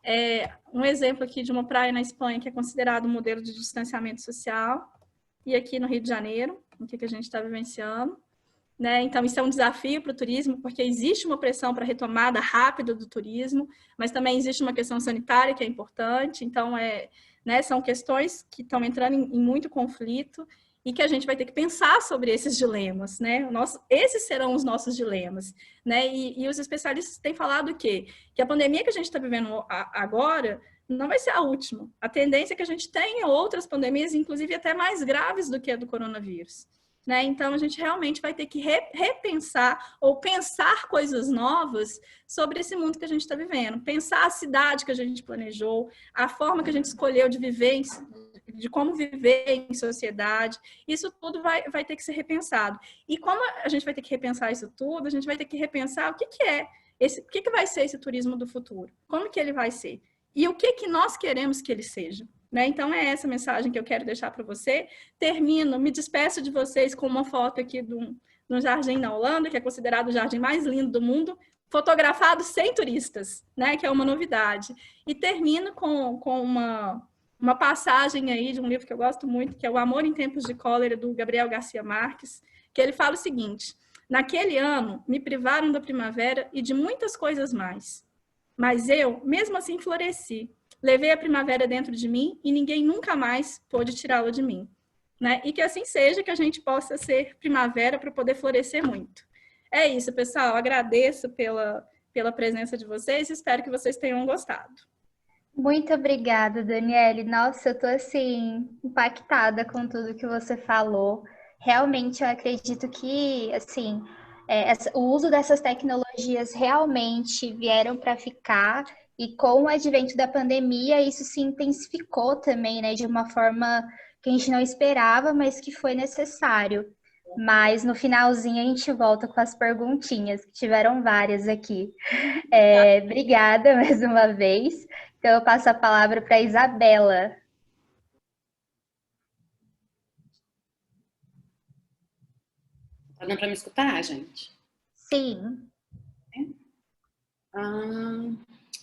é um exemplo aqui de uma praia na Espanha que é considerado um modelo de distanciamento social, e aqui no Rio de Janeiro, o que a gente está vivenciando, né? Então, isso é um desafio para o turismo, porque existe uma pressão para a retomada rápida do turismo, mas também existe uma questão sanitária que é importante, então, né, são questões que estão entrando em muito conflito, e que a gente vai ter que pensar sobre esses dilemas, né? Esses serão os nossos dilemas, né? E os especialistas têm falado o quê? Que a pandemia que a gente está vivendo agora não vai ser a última. A tendência é que a gente tenha outras pandemias, inclusive até mais graves do que a do coronavírus, né? Então, a gente realmente vai ter que repensar ou pensar coisas novas sobre esse mundo que a gente está vivendo. Pensar a cidade que a gente planejou, a forma que a gente escolheu de viver, de como viver em sociedade. Isso tudo vai ter que ser repensado. E como a gente vai ter que repensar isso tudo, a gente vai ter que repensar o que vai ser esse turismo do futuro? Como que ele vai ser? E o que nós queremos que ele seja? Né? Então, é essa mensagem que eu quero deixar para você. Termino, me despeço de vocês com uma foto aqui no jardim na Holanda, que é considerado o jardim mais lindo do mundo, fotografado sem turistas, né? Que é uma novidade. E termino com uma passagem aí de um livro que eu gosto muito, que é O Amor em Tempos de Cólera, do Gabriel Garcia Marques, que ele fala o seguinte: naquele ano, me privaram da primavera e de muitas coisas mais. Mas eu, mesmo assim, floresci. Levei a primavera dentro de mim e ninguém nunca mais pôde tirá-la de mim. Né? E que assim seja, que a gente possa ser primavera para poder florescer muito. É isso, pessoal. Agradeço pela presença de vocês e espero que vocês tenham gostado. Muito obrigada, Daniele. Nossa, eu tô assim impactada com tudo que você falou. Realmente, eu acredito que assim o uso dessas tecnologias realmente vieram para ficar, e com o advento da pandemia isso se intensificou também, né, de uma forma que a gente não esperava, mas que foi necessário. Mas no finalzinho a gente volta com as perguntinhas, que tiveram várias aqui. Obrigada mais uma vez. Então eu passo a palavra para a Isabela. Tá dando para me escutar, gente? Sim.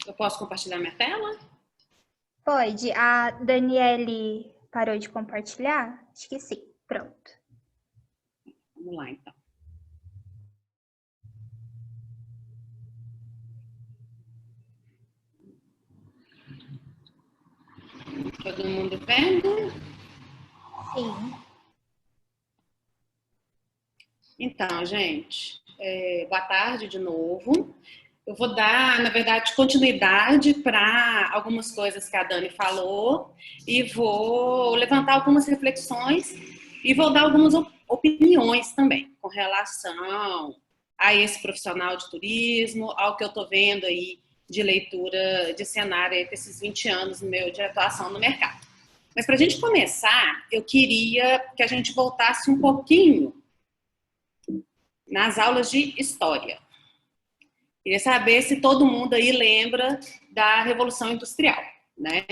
Eu posso compartilhar minha tela? Pode. A Daniele parou de compartilhar? Acho que sim. Pronto. Vamos lá, então. Todo mundo vendo? Sim. Então, gente, boa tarde de novo. Eu vou dar, na verdade, continuidade para algumas coisas que a Dani falou e vou levantar algumas reflexões e vou dar algumas opiniões também com relação a esse profissional de turismo, ao que eu estou vendo aí de leitura de cenário aí esses 20 anos meu de atuação no mercado. Mas para a gente começar, eu queria que a gente voltasse um pouquinho nas aulas de história. Queria saber se todo mundo aí lembra da Revolução Industrial, né?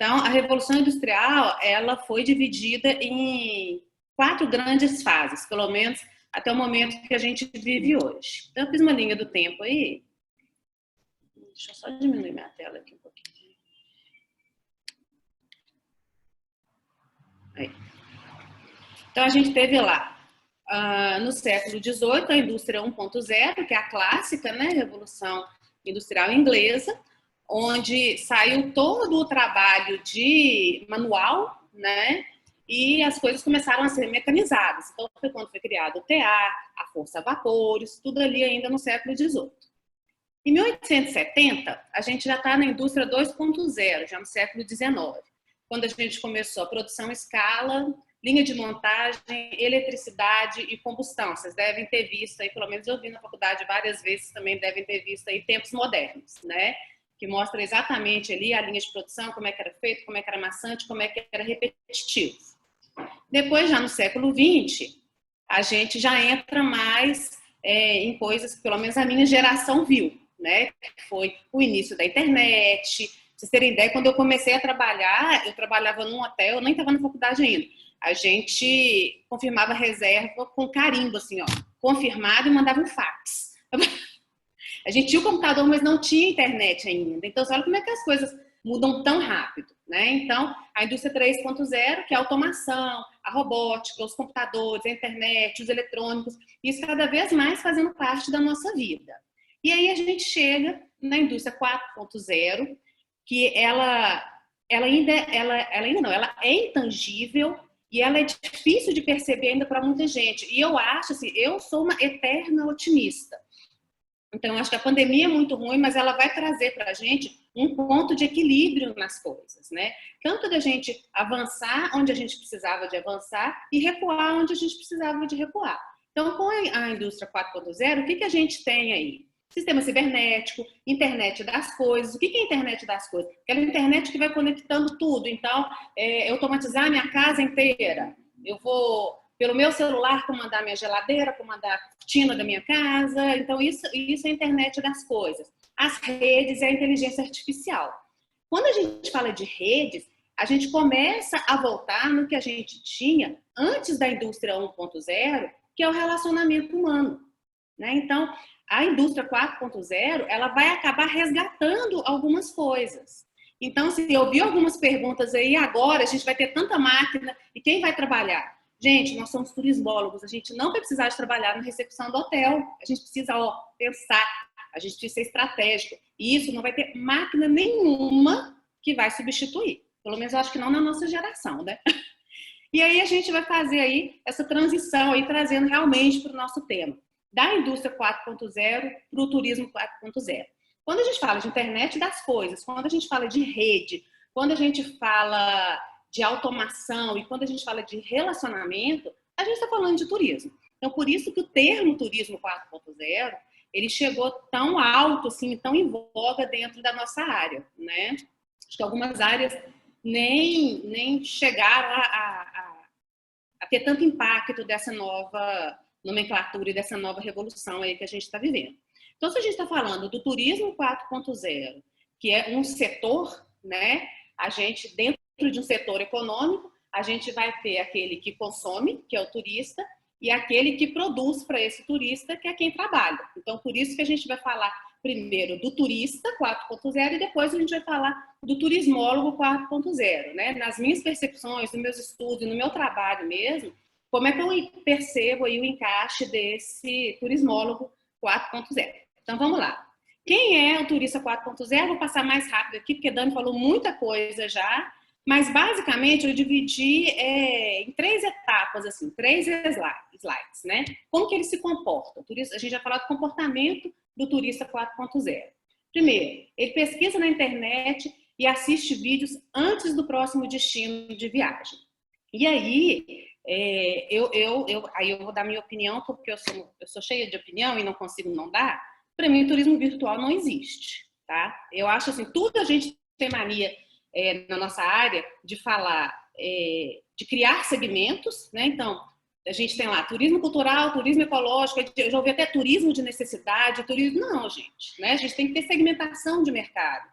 Então, a Revolução Industrial, ela foi dividida em 4 grandes fases, pelo menos até o momento que a gente vive hoje. Então, eu fiz uma linha do tempo aí. Deixa eu só diminuir minha tela aqui um pouquinho. Aí. Então, a gente teve lá, no século XVIII, a indústria 1.0, que é a clássica, né, Revolução Industrial Inglesa, onde saiu todo o trabalho de manual, né, e as coisas começaram a ser mecanizadas. Então, foi quando foi criado o TA, a força a vapores, tudo ali ainda no século XVIII. Em 1870, a gente já está na indústria 2.0, já no século XIX, quando a gente começou a produção em escala, linha de montagem, eletricidade e combustão. Vocês devem ter visto aí, pelo menos eu vi na faculdade várias vezes, também devem ter visto aí tempos modernos, né? Que mostra exatamente ali a linha de produção, como é que era feito, como é que era maçante, como é que era repetitivo. Depois, já no século XX, a gente já entra mais em coisas que pelo menos a minha geração viu, né? Que foi o início da internet. Pra vocês terem ideia, quando eu comecei a trabalhar, eu trabalhava num hotel, eu nem estava na faculdade ainda. A gente confirmava reserva com carimbo, assim, ó, confirmado, e mandava um fax. A gente tinha o computador, mas não tinha internet ainda. Então, olha como é que as coisas mudam tão rápido, né? Então, a indústria 3.0, que é a automação, a robótica, os computadores, a internet, os eletrônicos, isso cada vez mais fazendo parte da nossa vida. E aí a gente chega na indústria 4.0, que ela é intangível e ela é difícil de perceber ainda para muita gente. E eu acho assim, eu sou uma eterna otimista. Então, eu acho que a pandemia é muito ruim, mas ela vai trazer para a gente um ponto de equilíbrio nas coisas, né? Tanto da gente avançar onde a gente precisava de avançar e recuar onde a gente precisava de recuar. Então, com a indústria 4.0, o que a gente tem aí? Sistema cibernético, internet das coisas. O que é a internet das coisas? Aquela internet que vai conectando tudo. Então, automatizar a minha casa inteira. Eu vou, pelo meu celular, comandar minha geladeira, comandar a cortina da minha casa. Então, isso é a internet das coisas. As redes e a inteligência artificial. Quando a gente fala de redes, a gente começa a voltar no que a gente tinha antes da indústria 1.0, que é o relacionamento humano, né? Então, a indústria 4.0, ela vai acabar resgatando algumas coisas. Então, se eu vi algumas perguntas aí, agora a gente vai ter tanta máquina, e quem vai trabalhar? Gente, nós somos turismólogos, a gente não vai precisar de trabalhar na recepção do hotel, a gente precisa pensar, a gente precisa ser estratégico. E isso não vai ter máquina nenhuma que vai substituir. Pelo menos eu acho que não na nossa geração, né? E aí a gente vai fazer aí essa transição aí, trazendo realmente para o nosso tema. Da indústria 4.0 para o turismo 4.0. Quando a gente fala de internet das coisas, quando a gente fala de rede, quando a gente fala de automação e quando a gente fala de relacionamento, a gente está falando de turismo. Então, por isso que o termo turismo 4.0, ele chegou tão alto, assim, tão em voga dentro da nossa área, né? Acho que algumas áreas nem chegaram a ter tanto impacto dessa nova nomenclatura e dessa nova revolução aí que a gente está vivendo. Então, se a gente está falando do turismo 4.0, que é um setor, né? A gente, dentro de um setor econômico, a gente vai ter aquele que consome, que é o turista, e aquele que produz para esse turista, que é quem trabalha. Então, por isso que a gente vai falar primeiro do turista 4.0 e depois a gente vai falar do turismólogo 4.0, né? Nas minhas percepções, nos meus estudos, no meu trabalho mesmo, como é que eu percebo aí o encaixe desse turismólogo 4.0? Então, vamos lá. Quem é o turista 4.0? Vou passar mais rápido aqui, porque a Dani falou muita coisa já, mas basicamente eu dividi em 3 etapas, assim, 3 slides, né? Como que ele se comporta? A gente já falou do comportamento do turista 4.0. Primeiro, ele pesquisa na internet e assiste vídeos antes do próximo destino de viagem. E aí, aí eu vou dar minha opinião, porque eu sou cheia de opinião e não consigo não dar. Para mim, o turismo virtual não existe, tá? Eu acho assim, tudo a gente tem mania na nossa área de falar, de criar segmentos, né? Então, a gente tem lá turismo cultural, turismo ecológico, eu já ouvi até turismo de necessidade, turismo... Não, gente, né? A gente tem que ter segmentação de mercado.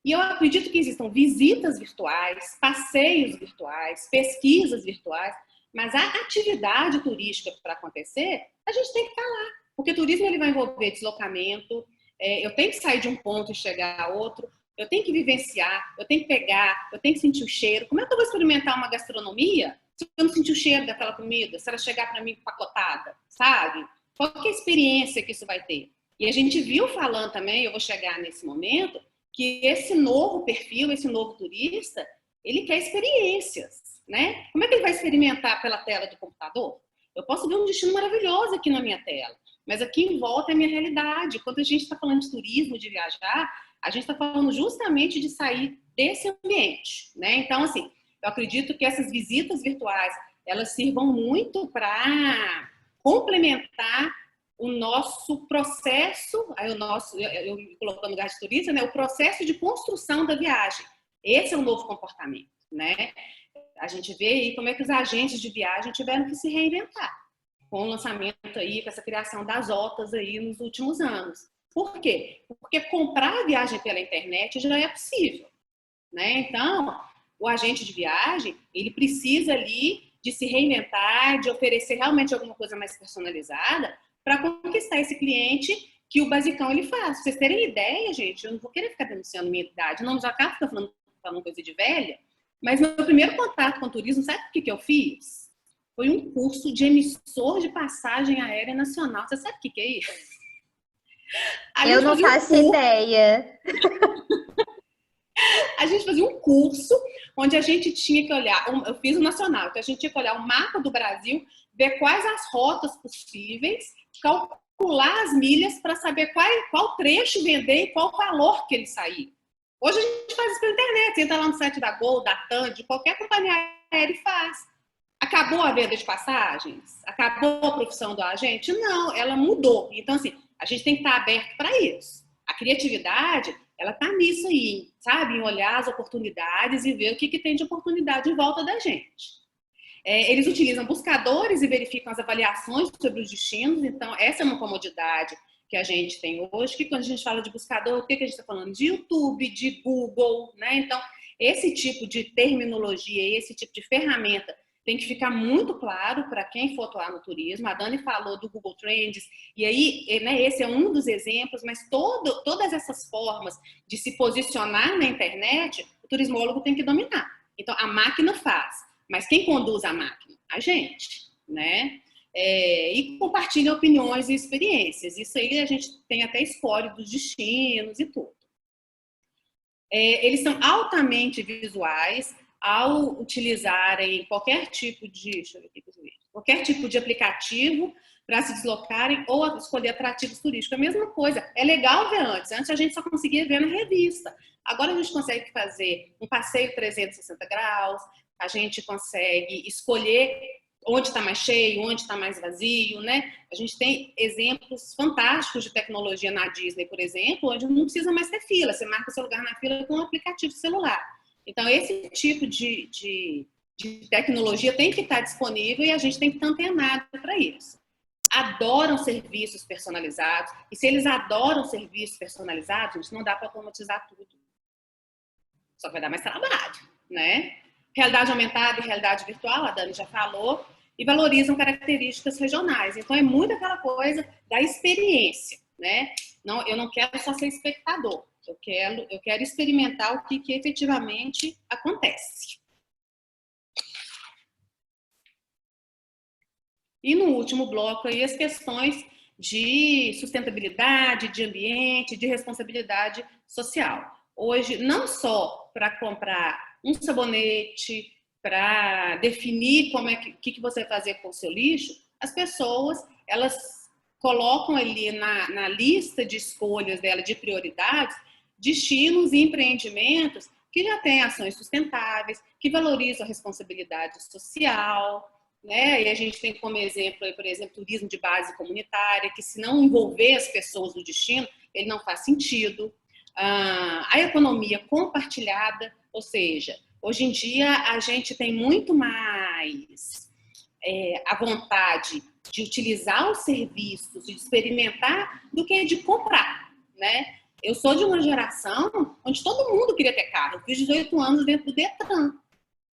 E eu acredito que existam visitas virtuais, passeios virtuais, pesquisas virtuais, mas a atividade turística para acontecer, a gente tem que estar lá. Porque turismo ele vai envolver deslocamento, eu tenho que sair de um ponto e chegar a outro, eu tenho que vivenciar, eu tenho que pegar, eu tenho que sentir o cheiro. Como é que eu vou experimentar uma gastronomia se eu não sentir o cheiro daquela comida, se ela chegar para mim pacotada, sabe? Qual que é a experiência que isso vai ter? E a gente viu falando também, eu vou chegar nesse momento, que esse novo perfil, esse novo turista, ele quer experiências, né? Como é que ele vai experimentar pela tela do computador? Eu posso ver um destino maravilhoso aqui na minha tela, mas aqui em volta é a minha realidade. Quando a gente está falando de turismo, de viajar, a gente está falando justamente de sair desse ambiente, né? Então, assim, eu acredito que essas visitas virtuais, elas sirvam muito para complementar o nosso processo, eu colocando lugar de turista, né? O processo de construção da viagem. Esse é o novo comportamento, né? A gente vê aí como é que os agentes de viagem tiveram que se reinventar com o lançamento aí, com essa criação das OTAs aí nos últimos anos. Por quê? Porque comprar a viagem pela internet já é possível, né? Então, o agente de viagem, ele precisa ali de se reinventar, de oferecer realmente alguma coisa mais personalizada para conquistar esse cliente que o basicão ele faz. Pra vocês terem ideia, gente, eu não vou querer ficar denunciando minha idade, não já acabo falando coisa de velha, mas meu primeiro contato com o turismo, sabe o que eu fiz? Foi um curso de emissor de passagem aérea nacional. Você sabe o que é isso? Eu não faço ideia. A gente fazia um curso onde a gente tinha que olhar, eu fiz o nacional, então a gente tinha que olhar o mapa do Brasil, ver quais as rotas possíveis, calcular as milhas para saber qual trecho vender e qual valor que ele saía. Hoje a gente faz isso pela internet, entra lá no site da Gol, da TAM, de qualquer companhia aérea e faz. Acabou a venda de passagens? Acabou a profissão do agente? Não, ela mudou. Então, assim, a gente tem que estar aberto para isso. A criatividade, ela está nisso aí, sabe? Em olhar as oportunidades e ver o que tem de oportunidade em volta da gente. Eles utilizam buscadores e verificam as avaliações sobre os destinos. Então, essa é uma comodidade que a gente tem hoje, que quando a gente fala de buscador, o que a gente está falando? De YouTube, de Google, né? Então, esse tipo de terminologia, esse tipo de ferramenta tem que ficar muito claro para quem for atuar no turismo. A Dani falou do Google Trends, e aí, né, esse é um dos exemplos, mas todas essas formas de se posicionar na internet, o turismólogo tem que dominar. Então, a máquina faz, mas quem conduz a máquina? A gente, né? E compartilha opiniões e experiências. Isso aí a gente tem até espólio dos destinos e tudo. Eles são altamente visuais, ao utilizarem qualquer tipo de aplicativo para se deslocarem ou escolher atrativos turísticos. A mesma coisa, é legal ver antes. Antes a gente só conseguia ver na revista. Agora a gente consegue fazer um passeio 360 graus, a gente consegue escolher onde está mais cheio, onde está mais vazio, né? A gente tem exemplos fantásticos de tecnologia na Disney, por exemplo, onde não precisa mais ter fila. Você marca seu lugar na fila com um aplicativo celular. Então, esse tipo de tecnologia tem que estar disponível e a gente tem que estar antenado para isso. Adoram serviços personalizados, e se eles adoram serviços personalizados, a gente não dá para automatizar tudo. Só que vai dar mais trabalho, né? Realidade aumentada e realidade virtual, a Dani já falou, e valorizam características regionais. Então, é muito aquela coisa da experiência, né? Não, eu não quero só ser espectador. Eu quero experimentar o que efetivamente acontece. E no último bloco aí as questões de sustentabilidade, de ambiente, de responsabilidade social. Hoje, não só para comprar um sabonete, para definir o que você vai fazer com o seu lixo, as pessoas, elas colocam ali na lista de escolhas dela, de prioridades, destinos e empreendimentos que já têm ações sustentáveis, que valorizam a responsabilidade social, né? E a gente tem como exemplo, por exemplo, turismo de base comunitária, que se não envolver as pessoas no destino, ele não faz sentido. A economia compartilhada, ou seja, hoje em dia a gente tem muito mais a vontade de utilizar os serviços, de experimentar, do que de comprar, né? Eu sou de uma geração onde todo mundo queria ter carro. Eu fiz 18 anos dentro do Detran.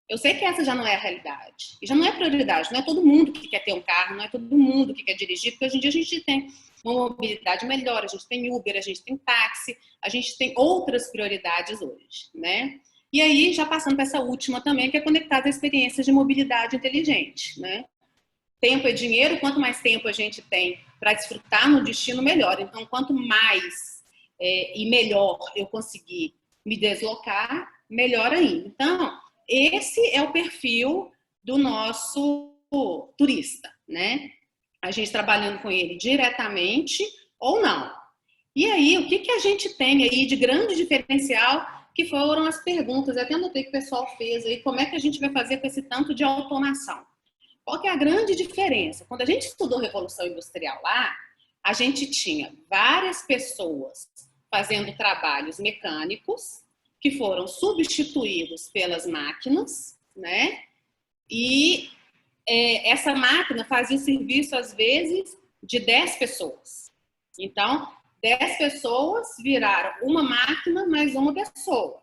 Eu sei que essa já não é a realidade. E já não é prioridade. Não é todo mundo que quer ter um carro, não é todo mundo que quer dirigir, porque hoje em dia a gente tem uma mobilidade melhor, a gente tem Uber, a gente tem táxi, a gente tem outras prioridades hoje, né? E aí, já passando para essa última também, que é conectada a experiências de mobilidade inteligente, né? Tempo é dinheiro, quanto mais tempo a gente tem para desfrutar no destino, melhor. Então, quanto mais e melhor eu conseguir me deslocar, melhor ainda. Então, esse é o perfil do nosso turista, né? A gente trabalhando com ele diretamente ou não. E aí, o que a gente tem aí de grande diferencial, que foram as perguntas, eu até anotei que o pessoal fez aí, como é que a gente vai fazer com esse tanto de automação? Qual que é a grande diferença? Quando a gente estudou Revolução Industrial lá, a gente tinha várias pessoas fazendo trabalhos mecânicos, que foram substituídos pelas máquinas, né? E essa máquina fazia o serviço, às vezes, de 10 pessoas. Então, 10 pessoas viraram uma máquina mais uma pessoa.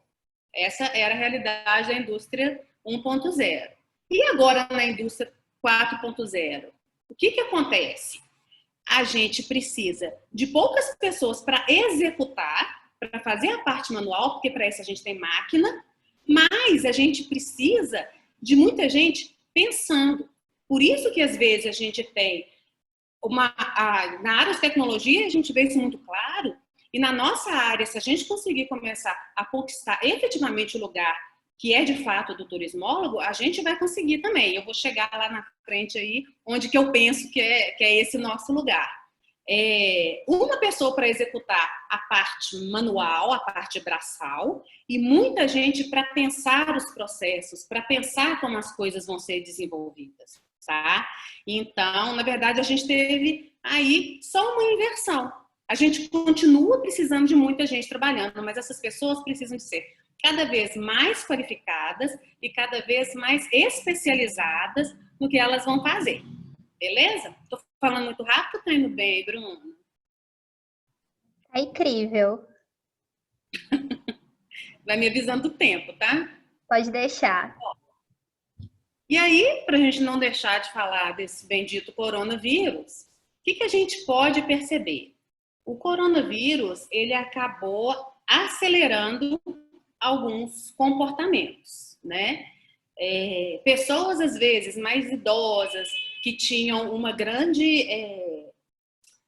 Essa era a realidade da indústria 1.0. E agora, na indústria 4.0, o que acontece? A gente precisa de poucas pessoas para executar, para fazer a parte manual, porque para isso a gente tem máquina, mas a gente precisa de muita gente pensando. Por isso que às vezes a gente tem na área de tecnologia a gente vê isso muito claro, e na nossa área, se a gente conseguir começar a conquistar efetivamente o lugar que é de fato do turismólogo, a gente vai conseguir também. Eu vou chegar lá na frente aí, onde que eu penso que é esse nosso lugar. Uma pessoa para executar a parte manual, a parte braçal, e muita gente para pensar os processos, para pensar como as coisas vão ser desenvolvidas, tá? Então, na verdade, a gente teve aí só uma inversão. A gente continua precisando de muita gente trabalhando, mas essas pessoas precisam de ser cada vez mais qualificadas e cada vez mais especializadas no que elas vão fazer. Beleza? Tô falando muito rápido, tá indo bem, Bruno? É incrível. Vai me avisando do tempo, tá? Pode deixar. E aí, pra gente não deixar de falar desse bendito coronavírus, o que a gente pode perceber? O coronavírus, ele acabou acelerando alguns comportamentos, né? Pessoas, às vezes, mais idosas, que tinham uma grande,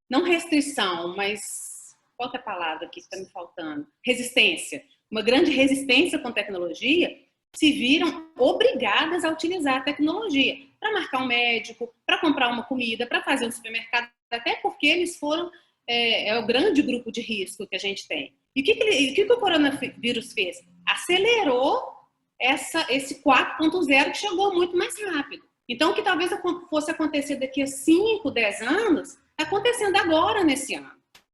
não restrição, mas qual que é a palavra que está me faltando? Resistência. Uma grande resistência com tecnologia, se viram obrigadas a utilizar a tecnologia para marcar um médico, para comprar uma comida, para fazer um supermercado, até porque eles foram o grande grupo de risco que a gente tem. E o que o coronavírus fez? Acelerou esse 4.0 que chegou muito mais rápido. Então, o que talvez fosse acontecer daqui a 5, 10 anos, está acontecendo agora, nesse ano.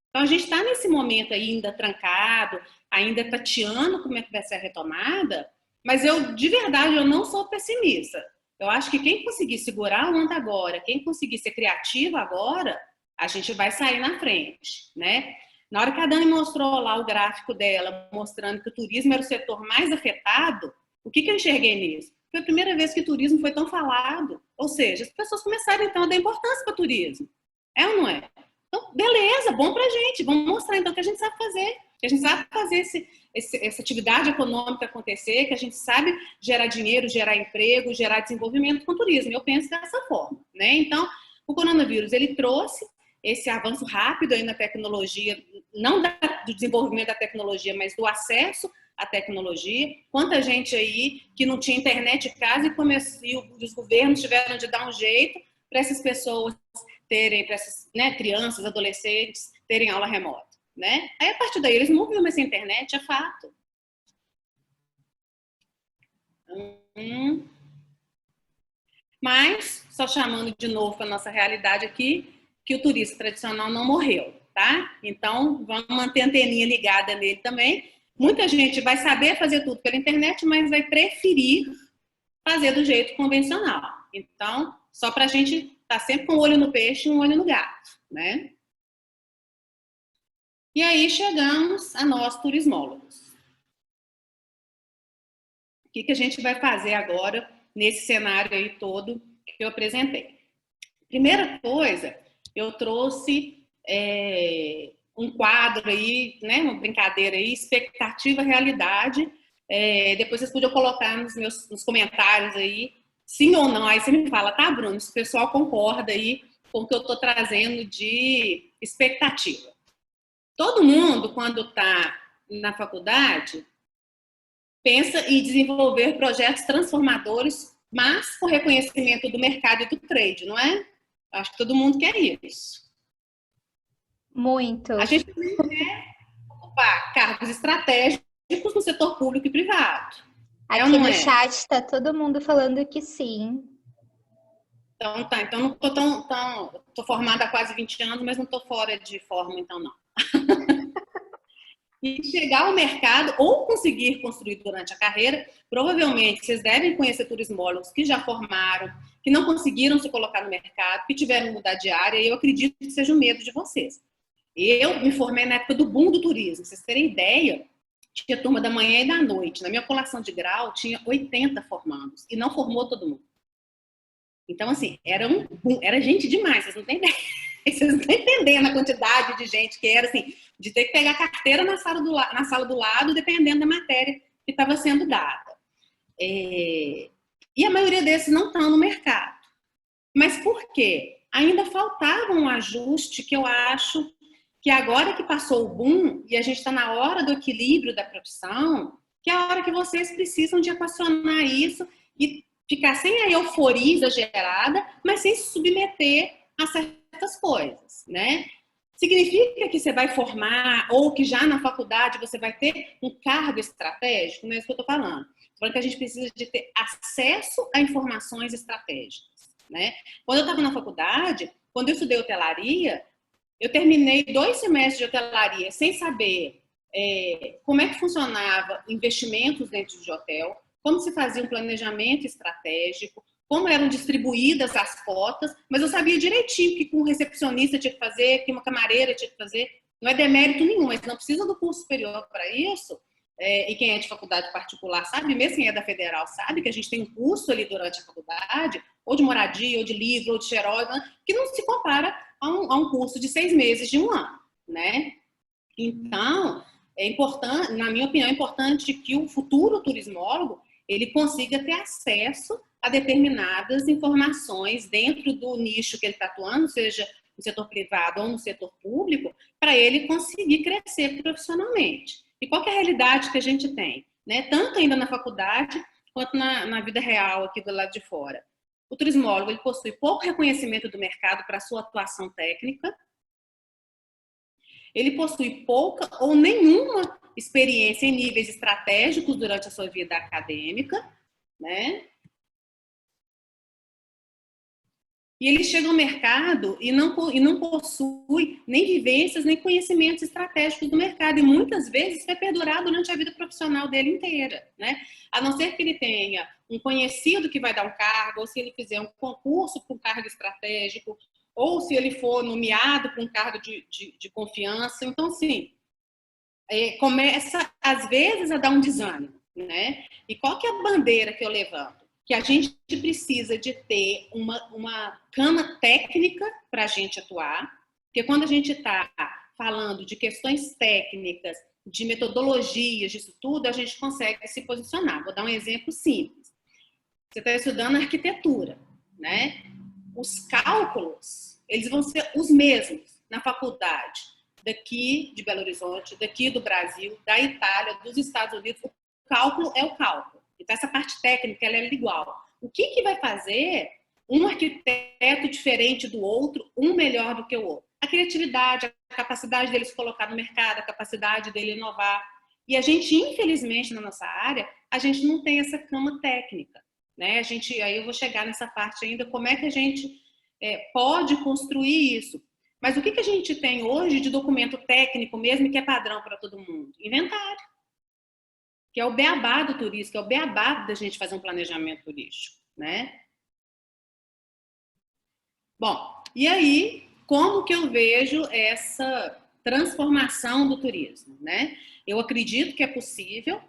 Então, a gente está nesse momento ainda trancado, ainda tateando como é que vai ser a retomada, mas de verdade, eu não sou pessimista. Eu acho que quem conseguir segurar a onda agora, quem conseguir ser criativo agora, a gente vai sair na frente, né? Na hora que a Dani mostrou lá o gráfico dela, mostrando que o turismo era o setor mais afetado, o que eu enxerguei nisso? Foi a primeira vez que o turismo foi tão falado. Ou seja, as pessoas começaram então a dar importância para o turismo. É ou não é? Então, beleza, bom pra gente. Vamos mostrar então o que a gente sabe fazer. Que a gente sabe fazer essa atividade econômica acontecer, que a gente sabe gerar dinheiro, gerar emprego, gerar desenvolvimento com o turismo. Eu penso dessa forma, né? Então, o coronavírus, ele trouxe esse avanço rápido aí na tecnologia, não do desenvolvimento da tecnologia, mas do acesso à tecnologia. Quanta gente aí que não tinha internet em casa e os governos tiveram de dar um jeito para essas pessoas terem, para essas crianças, adolescentes, terem aula remota, né? Aí, a partir daí, eles não viram mais a internet, é fato. Mas, só chamando de novo para a nossa realidade aqui, que o turista tradicional não morreu, tá? Então, vamos manter a anteninha ligada nele também. Muita gente vai saber fazer tudo pela internet, mas vai preferir fazer do jeito convencional. Então, só para a gente estar sempre com um olho no peixe e um olho no gato, né? E aí chegamos a nós, turismólogos. O que a gente vai fazer agora nesse cenário aí todo que eu apresentei? Primeira coisa, eu trouxe um quadro aí, né, uma brincadeira aí, expectativa, realidade. Depois vocês podiam colocar nos comentários aí, sim ou não. Aí você me fala, tá, Bruno, se o pessoal concorda aí com o que eu estou trazendo de expectativa. Todo mundo, quando está na faculdade, pensa em desenvolver projetos transformadores, mas com reconhecimento do mercado e do trade, não é? Acho que todo mundo quer isso. Muito. A gente também quer ocupar cargos estratégicos no setor público e privado. Aqui no chat está todo mundo falando que sim. Então tá, então não tô tô formada há quase 20 anos, mas não tô fora de forma, então não. E chegar ao mercado ou conseguir construir durante a carreira, provavelmente vocês devem conhecer turismólogos que já formaram, que não conseguiram se colocar no mercado, que tiveram que mudar de área, e eu acredito que seja o medo de vocês. Eu me formei na época do boom do turismo, pra vocês terem ideia, tinha turma da manhã e da noite. Na minha colação de grau, tinha 80 formandos, e não formou todo mundo. Então, assim, era gente demais, vocês não têm ideia. Vocês não estão entendendo a quantidade de gente que era, assim, de ter que pegar carteira na sala do lado, dependendo da matéria que estava sendo dada. E a maioria desses não estão no mercado. Mas por quê? Ainda faltava um ajuste que eu acho que agora que passou o boom e a gente está na hora do equilíbrio da profissão, que é a hora que vocês precisam de equacionar isso e ficar sem a euforia exagerada, mas sem se submeter a certas coisas, né? Significa que você vai formar ou que já na faculdade você vai ter um cargo estratégico? Não é isso que eu estou falando. Estou falando que a gente precisa de ter acesso a informações estratégicas, né? Quando eu estava na faculdade, quando eu estudei hotelaria, eu terminei 2 semestres de hotelaria sem saber como é que funcionava investimentos dentro de hotel, como se fazia um planejamento estratégico, como eram distribuídas as cotas, mas eu sabia direitinho que um recepcionista tinha que fazer, que uma camareira tinha que fazer. Não é demérito nenhum, mas não precisa do curso superior para isso. E quem é de faculdade particular sabe, mesmo quem é da federal sabe que a gente tem um curso ali durante a faculdade, ou de moradia, ou de livro, ou de xeróide, que não se compara a um curso de 6 meses, de 1 ano, né? Então, é importante, na minha opinião, é importante que o futuro turismólogo ele consiga ter acesso a determinadas informações dentro do nicho que ele está atuando, seja no setor privado ou no setor público, para ele conseguir crescer profissionalmente. E qual que é a realidade que a gente tem, né? Tanto ainda na faculdade, quanto na vida real aqui do lado de fora. O turismólogo ele possui pouco reconhecimento do mercado para a sua atuação técnica, ele possui pouca ou nenhuma experiência em níveis estratégicos durante a sua vida acadêmica, né? E ele chega ao mercado e não possui nem vivências, nem conhecimentos estratégicos do mercado. E muitas vezes vai perdurar durante a vida profissional dele inteira, né? A não ser que ele tenha um conhecido que vai dar um cargo, ou se ele fizer um concurso para um cargo estratégico, ou se ele for nomeado para um cargo de confiança. Então, assim, começa, às vezes, a dar um desânimo, né? E qual que é a bandeira que eu levanto? Que a gente precisa de ter uma cama técnica para a gente atuar, porque quando a gente está falando de questões técnicas, de metodologias, disso tudo, a gente consegue se posicionar. Vou dar um exemplo simples. Você está estudando arquitetura, né? Os cálculos, eles vão ser os mesmos na faculdade, daqui de Belo Horizonte, daqui do Brasil, da Itália, dos Estados Unidos. O cálculo é o cálculo. Então, essa parte técnica, ela é igual. O que vai fazer um arquiteto diferente do outro, um melhor do que o outro? A criatividade, a capacidade dele se colocar no mercado, a capacidade dele inovar. E a gente, infelizmente, na nossa área, a gente não tem essa cama técnica, né? Aí eu vou chegar nessa parte ainda, como é que a gente pode construir isso. Mas o que a gente tem hoje de documento técnico mesmo, que é padrão para todo mundo? Inventário. Que é o beabá do turismo, que é o beabá da gente fazer um planejamento turístico, né? Bom, e aí, como que eu vejo essa transformação do turismo, né? Eu acredito que é possível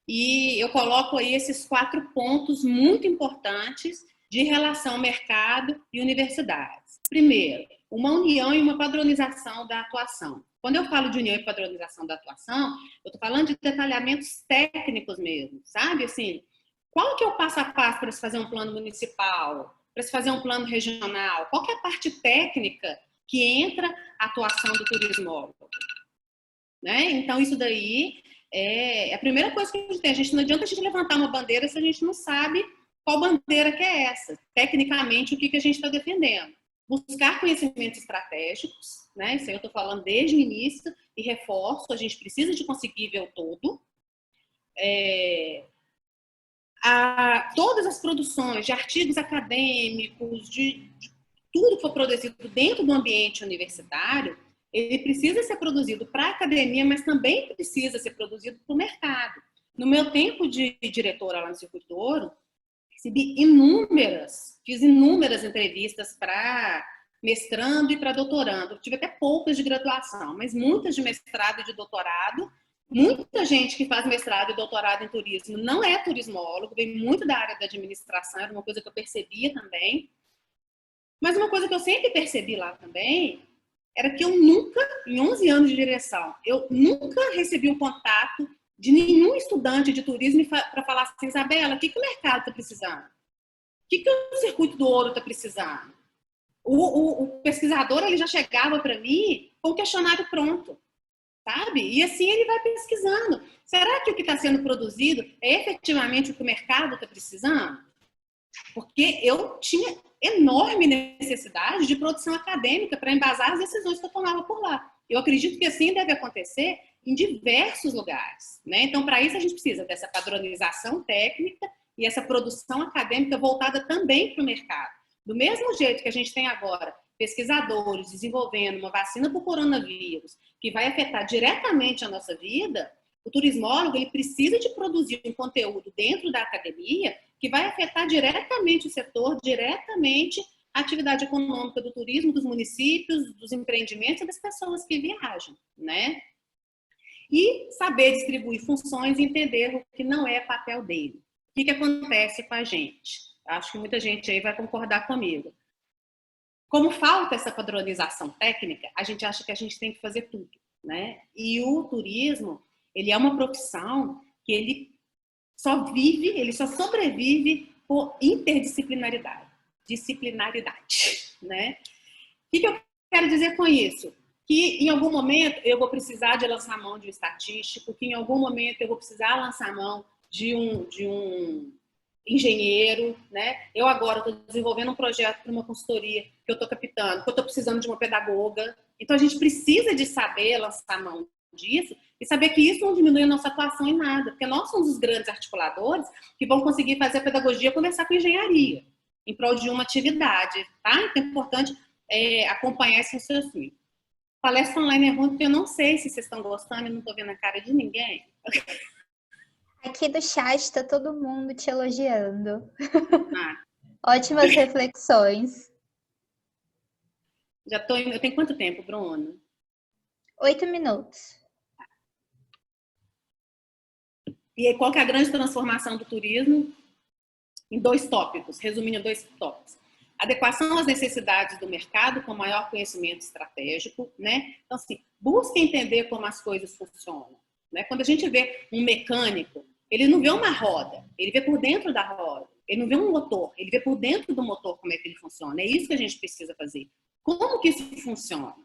e eu coloco aí esses 4 pontos muito importantes de relação mercado e universidades. Primeiro, uma união e uma padronização da atuação. Quando eu falo de união e padronização da atuação, eu estou falando de detalhamentos técnicos mesmo, sabe? Assim, qual que é o passo a passo para se fazer um plano municipal, para se fazer um plano regional? Qual que é a parte técnica que entra a atuação do turismólogo? Né? Então, isso daí é a primeira coisa que a gente tem. Não adianta a gente levantar uma bandeira se a gente não sabe qual bandeira que é essa, tecnicamente, o que a gente está defendendo. Buscar conhecimentos estratégicos, né? Isso aí eu estou falando desde o início e reforço, a gente precisa de conseguir ver o todo. Todas as produções de artigos acadêmicos, de tudo que for produzido dentro do ambiente universitário, ele precisa ser produzido para a academia, mas também precisa ser produzido para o mercado. No meu tempo de diretora lá no Circuito do Ouro, fiz inúmeras entrevistas para mestrando e para doutorando. Tive até poucas de graduação, mas muitas de mestrado e de doutorado. Muita gente que faz mestrado e doutorado em turismo não é turismólogo, vem muito da área da administração, era uma coisa que eu percebia também. Mas uma coisa que eu sempre percebi lá também era que eu nunca, em 11 anos de direção, eu nunca recebi um contato de nenhum estudante de turismo para falar assim, Isabela, o que o mercado está precisando? O que o Circuito do Ouro está precisando? O pesquisador ele já chegava para mim com o questionário pronto, sabe? E assim ele vai pesquisando. Será que o que está sendo produzido é efetivamente o que o mercado está precisando? Porque eu tinha enorme necessidade de produção acadêmica para embasar as decisões que eu tomava por lá. Eu acredito que assim deve acontecer em diversos lugares, né? Então, para isso, a gente precisa dessa padronização técnica e essa produção acadêmica voltada também para o mercado. Do mesmo jeito que a gente tem agora pesquisadores desenvolvendo uma vacina para o coronavírus, que vai afetar diretamente a nossa vida, o turismólogo ele precisa de produzir um conteúdo dentro da academia que vai afetar diretamente o setor, diretamente a atividade econômica do turismo, dos municípios, dos empreendimentos e das pessoas que viajam, né? E saber distribuir funções e entender o que não é papel dele. O que acontece com a gente? Acho que muita gente aí vai concordar comigo. Como falta essa padronização técnica, a gente acha que a gente tem que fazer tudo, né? E o turismo, ele é uma profissão que ele só sobrevive por interdisciplinaridade, né? O que eu quero dizer com isso? Que em algum momento eu vou precisar de lançar mão de um estatístico, que em algum momento eu vou precisar lançar mão de um engenheiro, né? Eu agora estou desenvolvendo um projeto para uma consultoria que eu estou captando, que eu estou precisando de uma pedagoga. Então a gente precisa de saber lançar mão disso e saber que isso não diminui a nossa atuação em nada, porque nós somos os grandes articuladores que vão conseguir fazer a pedagogia conversar com a engenharia em prol de uma atividade, tá? Então é importante acompanhar esse raciocínio. Palestra online é ruim porque eu não sei se vocês estão gostando e não estou vendo a cara de ninguém. Aqui do chat está todo mundo te elogiando. Ah. Ótimas reflexões. Eu tenho quanto tempo, Bruna? 8 minutos. E aí, qual que é a grande transformação do turismo? Em 2 tópicos, resumindo em 2 tópicos. Adequação às necessidades do mercado com maior conhecimento estratégico, né? Então, assim, busque entender como as coisas funcionam, né? Quando a gente vê um mecânico, ele não vê uma roda, ele vê por dentro da roda. Ele não vê um motor, ele vê por dentro do motor como é que ele funciona. É isso que a gente precisa fazer. Como que isso funciona?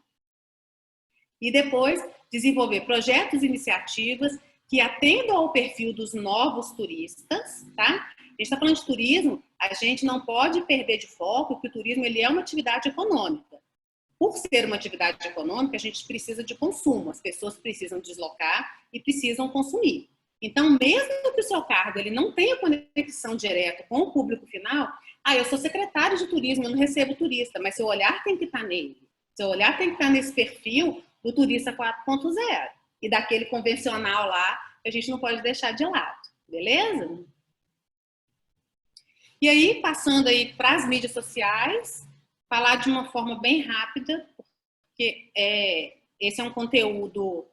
E depois, desenvolver projetos e iniciativas que atendam ao perfil dos novos turistas, tá? A gente está falando de turismo, a gente não pode perder de foco que o turismo ele é uma atividade econômica. Por ser uma atividade econômica, a gente precisa de consumo, as pessoas precisam deslocar e precisam consumir. Então, mesmo que o seu cargo ele não tenha conexão direta com o público final, eu sou secretário de turismo, eu não recebo turista, mas seu olhar tem que estar nele. Seu olhar tem que estar nesse perfil do turista 4.0 e daquele convencional lá que a gente não pode deixar de lado, beleza? E aí, passando aí para as mídias sociais, falar de uma forma bem rápida, porque esse é um conteúdo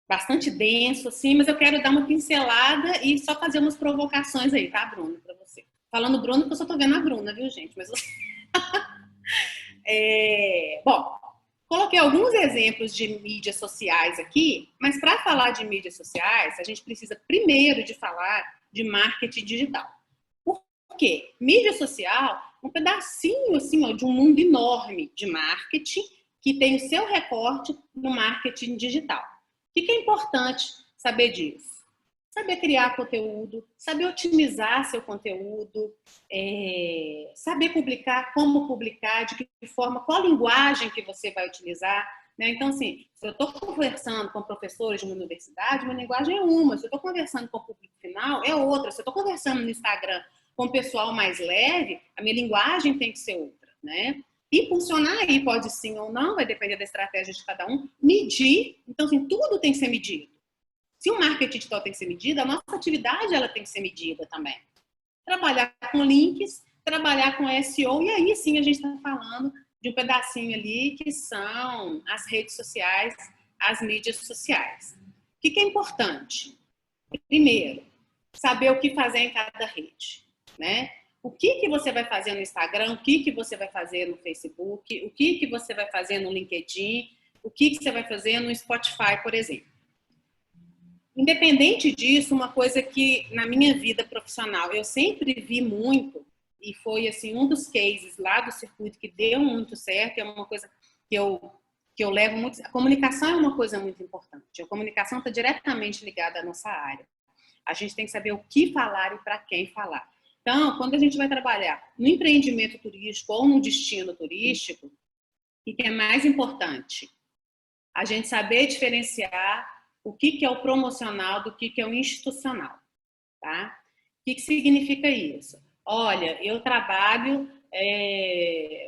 bastante denso, assim, mas eu quero dar uma pincelada e só fazer umas provocações aí, tá, Bruna, para você. Falando Bruna, porque eu só tô vendo a Bruna, viu, gente? Mas bom, coloquei alguns exemplos de mídias sociais aqui, mas para falar de mídias sociais, a gente precisa primeiro de falar de marketing digital. Por quê? Mídia social é um pedacinho assim, ó, de um mundo enorme de marketing que tem o seu recorte no marketing digital. O que é importante saber disso? Saber criar conteúdo, saber otimizar seu conteúdo, saber publicar, como publicar, de que forma, qual linguagem que você vai utilizar. Né? Então, assim, se eu estou conversando com professores de uma universidade, minha linguagem é uma. Se eu estou conversando com o público final, é outra. Se eu estou conversando no Instagram com o pessoal mais leve, a minha linguagem tem que ser outra. Né? E funcionar aí pode sim ou não, vai depender da estratégia de cada um. Medir, então, assim, tudo tem que ser medido. Se o marketing digital tem que ser medido, a nossa atividade ela tem que ser medida também. Trabalhar com links, trabalhar com SEO, e aí sim a gente está falando de um pedacinho ali que são as redes sociais, as mídias sociais. O que é importante? Primeiro, saber o que fazer em cada rede, né? O que você vai fazer no Instagram, o que você vai fazer no Facebook, o que você vai fazer no LinkedIn, o que você vai fazer no Spotify, por exemplo. Independente disso, uma coisa que na minha vida profissional eu sempre vi muito, e foi assim um dos cases lá do circuito que deu muito certo, é uma coisa que eu levo muito. A comunicação é uma coisa muito importante. A comunicação está diretamente ligada à nossa área. A gente tem que saber o que falar e para quem falar. Então, quando a gente vai trabalhar no empreendimento turístico ou no destino turístico, o que é mais importante? A gente saber diferenciar o que é o promocional do que é o institucional, tá? O que significa isso? Olha, eu trabalho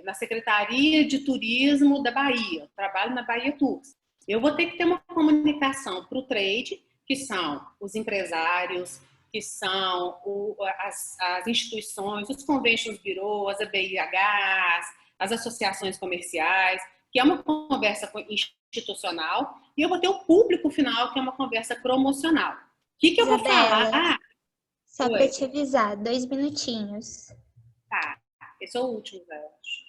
na Secretaria de Turismo da Bahia, trabalho na Bahia Tours. Eu vou ter que ter uma comunicação para o trade, que são os empresários, que são as instituições, os conventions bureau, as ABIHs, as associações comerciais, que é uma conversa institucional, e eu vou ter o público final, que é uma conversa promocional. O que eu vou falar? Só para te avisar, 2 minutinhos. Tá, esse é o último, eu acho.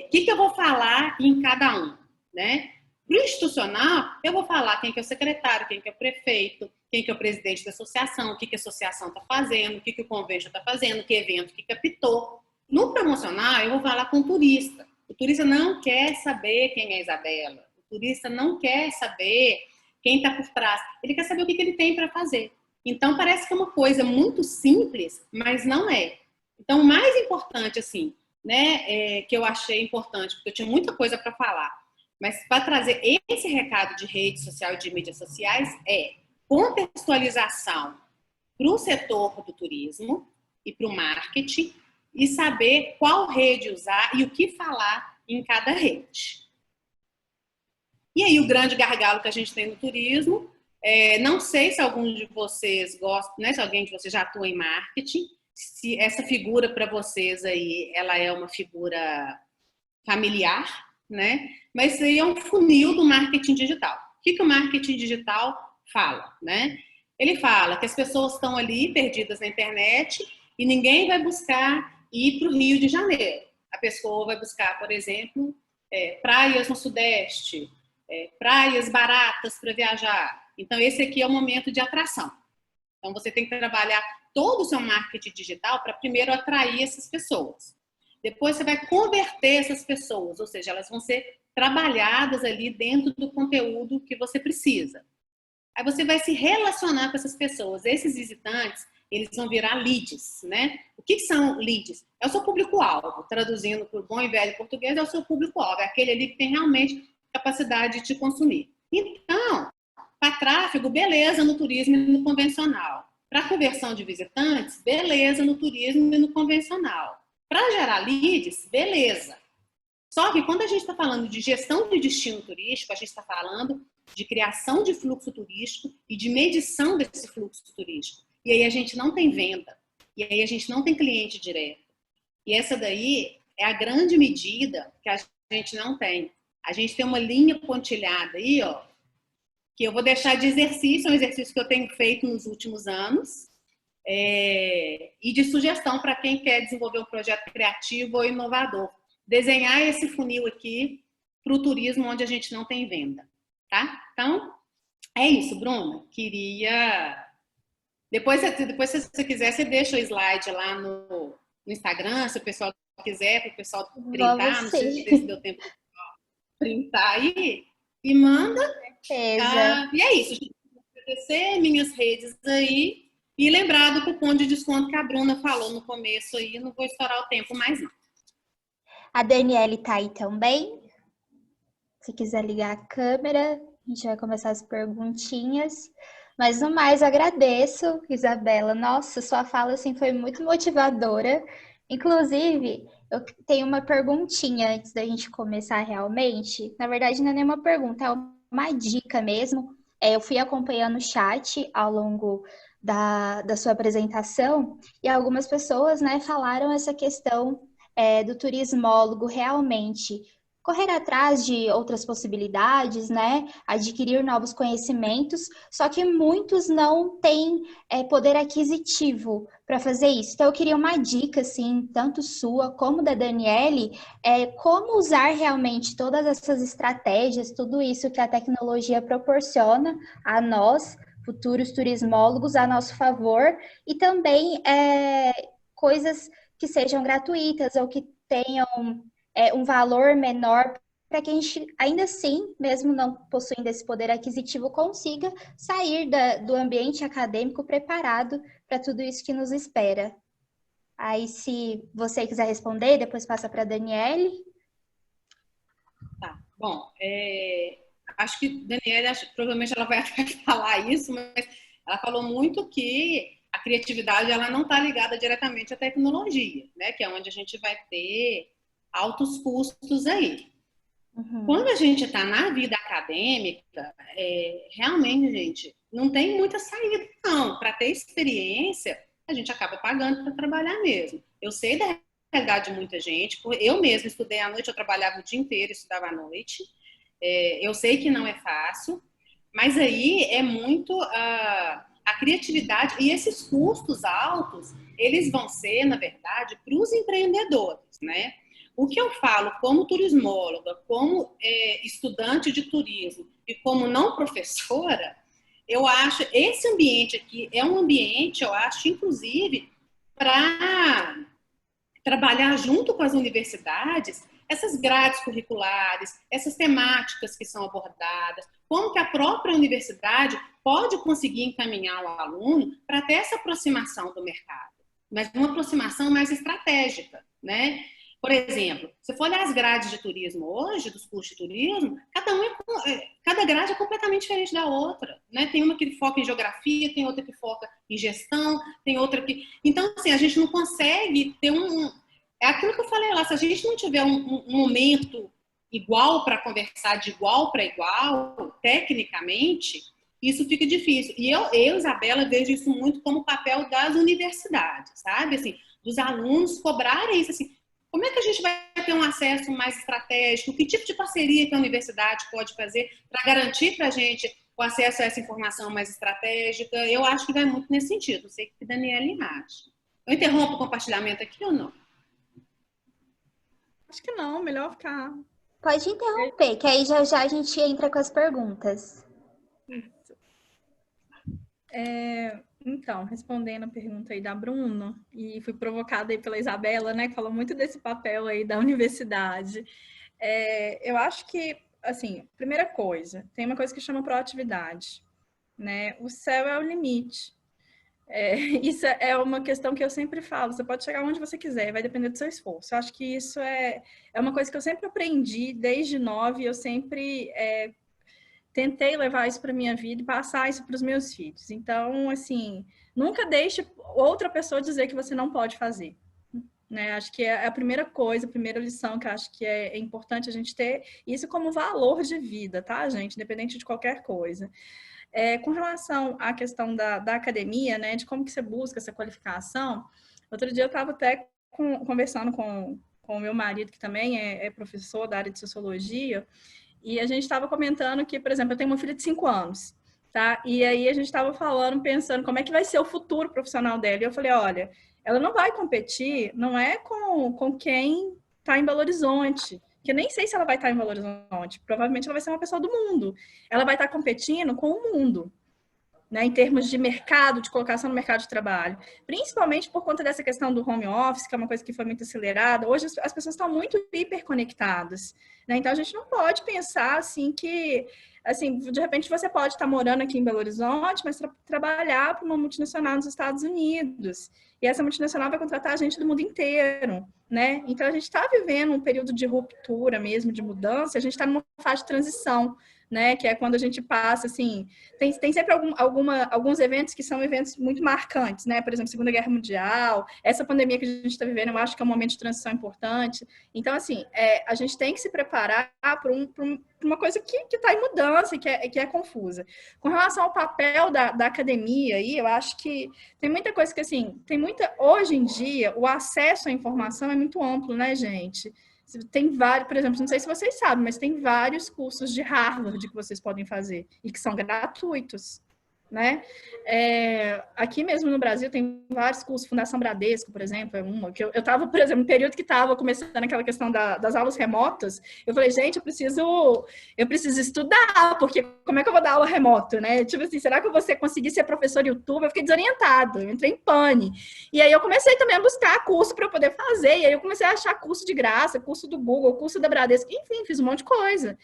O que eu vou falar em cada um, né? Para o institucional, eu vou falar quem que é o secretário, quem que é o prefeito, quem que é o presidente da associação, o que a associação está fazendo, o que o convênio está fazendo, que evento que captou. No promocional, eu vou falar com o turista. O turista não quer saber quem é a Isabela. O turista não quer saber quem está por trás. Ele quer saber o que ele tem para fazer. Então, parece que é uma coisa muito simples, mas não é. Então, o mais importante, assim, né, que eu achei importante, porque eu tinha muita coisa para falar, mas para trazer esse recado de rede social e de mídias sociais é contextualização para o setor do turismo e para o marketing, e saber qual rede usar e o que falar em cada rede. E aí o grande gargalo que a gente tem no turismo, não sei se algum de vocês gosta, né, se alguém de vocês já atua em marketing, se essa figura para vocês aí, ela é uma figura familiar, né? Mas isso aí é um funil do marketing digital. O que o marketing digital fala, né? Ele fala que as pessoas estão ali perdidas na internet e ninguém vai buscar ir para o Rio de Janeiro. A pessoa vai buscar, por exemplo, praias no Sudeste, praias baratas para viajar. Então, esse aqui é o momento de atração. Então, você tem que trabalhar todo o seu marketing digital para primeiro atrair essas pessoas. Depois, você vai converter essas pessoas, ou seja, elas vão ser trabalhadas ali dentro do conteúdo que você precisa. Aí você vai se relacionar com essas pessoas. Esses visitantes, eles vão virar leads, né? O que são leads? É o seu público-alvo. Traduzindo para o bom e velho português, é o seu público-alvo. É aquele ali que tem realmente capacidade de te consumir. Então, para tráfego, beleza no turismo e no convencional. Para conversão de visitantes, beleza no turismo e no convencional. Para gerar leads, beleza. Só que quando a gente está falando de gestão de destino turístico, a gente está falando de criação de fluxo turístico e de medição desse fluxo turístico. E aí a gente não tem venda. E aí a gente não tem cliente direto. E essa daí é a grande medida que a gente não tem. a gente tem uma linha pontilhada aí, ó, que eu vou deixar de exercício, é um exercício que eu tenho feito nos últimos anos, e de sugestão para quem quer desenvolver um projeto criativo ou inovador. Desenhar esse funil aqui para o turismo onde a gente não tem venda, tá? Então, é isso, Bruna. Queria... Depois, se você quiser, você deixa o slide lá no Instagram, se o pessoal quiser, para o pessoal printar, não sei se deu tempo de printar aí, e manda. E é isso, gente. Agradecer minhas redes aí e lembrar do cupom de desconto que a Bruna falou no começo aí, não vou estourar o tempo mais não. A Daniele tá aí também. Se quiser ligar a câmera, a gente vai começar as perguntinhas. Mas no mais, agradeço, Isabela. Nossa, sua fala assim foi muito motivadora. Inclusive, eu tenho uma perguntinha antes da gente começar realmente. Na verdade, não é nenhuma pergunta, é uma dica mesmo. Eu fui acompanhando o chat ao longo da sua apresentação e algumas pessoas, né, falaram essa questão do turismólogo realmente correr atrás de outras possibilidades, né? Adquirir novos conhecimentos, só que muitos não têm poder aquisitivo para fazer isso. Então, eu queria uma dica, assim, tanto sua como da Daniele, como usar realmente todas essas estratégias, tudo isso que a tecnologia proporciona a nós, futuros turismólogos, a nosso favor, e também coisas que sejam gratuitas ou que tenham um valor menor para que a gente, ainda assim, mesmo não possuindo esse poder aquisitivo, consiga sair do ambiente acadêmico preparado para tudo isso que nos espera. Aí, se você quiser responder, depois passa para a Daniele. Tá, bom, acho que Daniele, provavelmente ela vai até falar isso, mas ela falou muito que a criatividade ela não está ligada diretamente à tecnologia, né? Que é onde a gente vai ter altos custos aí. Uhum. Quando a gente está na vida acadêmica, realmente, gente, não tem muita saída, não. Para ter experiência, a gente acaba pagando para trabalhar mesmo. Eu sei da realidade de muita gente, eu mesma estudei à noite, eu trabalhava o dia inteiro, estudava à noite. Eu sei que não é fácil, mas aí é muito a criatividade e esses custos altos, eles vão ser, na verdade, para os empreendedores, né? O que eu falo como turismóloga, como estudante de turismo e como não professora, eu acho esse ambiente aqui é um ambiente, eu acho, inclusive, para trabalhar junto com as universidades essas grades curriculares, essas temáticas que são abordadas, como que a própria universidade pode conseguir encaminhar o aluno para ter essa aproximação do mercado, mas uma aproximação mais estratégica, né? Por exemplo, se for olhar as grades de turismo hoje, dos cursos de turismo, cada grade é completamente diferente da outra, né? Tem uma que foca em geografia, tem outra que foca em gestão, tem outra que... Então, assim, a gente não consegue ter É aquilo que eu falei lá, se a gente não tiver um momento igual para conversar de igual para igual, tecnicamente, isso fica difícil. E eu, Isabela, vejo isso muito como papel das universidades, sabe? Assim, dos alunos cobrarem isso, assim, como é que a gente vai ter um acesso mais estratégico? Que tipo de parceria que a universidade pode fazer para garantir para a gente o acesso a essa informação mais estratégica? Eu acho que vai muito nesse sentido. Não sei o que a Daniele acha. Eu interrompo o compartilhamento aqui ou não? Acho que não, melhor ficar. Pode interromper, que aí já a gente entra com as perguntas. Então, respondendo a pergunta aí da Bruna, e fui provocada aí pela Isabela, né, que falou muito desse papel aí da universidade. Eu acho que, assim, primeira coisa, tem uma coisa que chama proatividade, né? O céu é o limite. Isso é uma questão que eu sempre falo, você pode chegar onde você quiser, vai depender do seu esforço. Eu acho que isso é uma coisa que eu sempre aprendi desde 9, eu sempre tentei levar isso para minha vida e passar isso para os meus filhos. Então, assim, nunca deixe outra pessoa dizer que você não pode fazer. Né? Acho que é a primeira coisa, a primeira lição que eu acho que é importante a gente ter isso como valor de vida, tá, gente? Independente de qualquer coisa. Com relação à questão da academia, né, de como que você busca essa qualificação, outro dia eu estava até conversando com o meu marido, que também é professor da área de sociologia, e a gente estava comentando que, por exemplo, eu tenho uma filha de 5 anos, tá? E aí a gente estava falando, pensando como é que vai ser o futuro profissional dela. E eu falei, olha, ela não vai competir, não é com quem está em Belo Horizonte, que eu nem sei se ela vai estar em Belo Horizonte, provavelmente ela vai ser uma pessoa do mundo. Ela vai estar competindo com o mundo, né, em termos de mercado, de colocação no mercado de trabalho, principalmente por conta dessa questão do home office, que é uma coisa que foi muito acelerada. Hoje as pessoas estão muito hiperconectadas, né? Então a gente não pode pensar assim que, assim, de repente você pode estar morando aqui em Belo Horizonte, mas trabalhar para uma multinacional nos Estados Unidos, e essa multinacional vai contratar a gente do mundo inteiro, né? Então a gente está vivendo um período de ruptura mesmo, de mudança, a gente está numa fase de transição, né? Que é quando a gente passa, assim, tem sempre alguns eventos que são eventos muito marcantes, né? Por exemplo, Segunda Guerra Mundial, essa pandemia que a gente está vivendo, eu acho que é um momento de transição importante. Então, assim, a gente tem que se preparar para uma coisa que está em mudança e que é confusa. Com relação ao papel da academia, aí, eu acho que tem muita coisa que, assim, hoje em dia, o acesso à informação é muito amplo, né, gente? Tem vários, por exemplo, não sei se vocês sabem, mas tem vários cursos de Harvard que vocês podem fazer e que são gratuitos, né? Aqui mesmo no Brasil tem vários cursos, Fundação Bradesco, por exemplo, é uma que eu estava, por exemplo, no período que estava começando aquela questão das aulas remotas, eu falei, gente, eu preciso estudar, porque como é que eu vou dar aula remoto, né? Tipo assim, será que eu vou conseguir ser professor YouTube? Eu fiquei desorientado, eu entrei em pane. E aí eu comecei também a buscar curso para eu poder fazer, e aí eu comecei a achar curso de graça, curso do Google, curso da Bradesco, enfim, fiz um monte de coisa.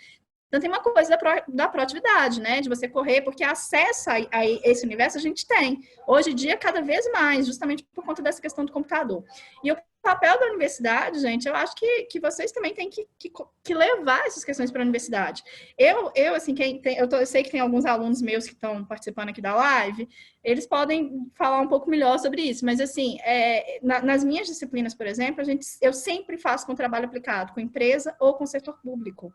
Então, tem uma coisa da proatividade, né? De você correr, porque acesso a esse universo a gente tem. Hoje em dia, cada vez mais, justamente por conta dessa questão do computador. E o papel da universidade, gente, eu acho que vocês também têm que levar essas questões para a universidade. Eu assim, eu sei que tem alguns alunos meus que estão participando aqui da live, eles podem falar um pouco melhor sobre isso, mas assim, nas minhas disciplinas, por exemplo, eu sempre faço com trabalho aplicado, com empresa ou com setor público.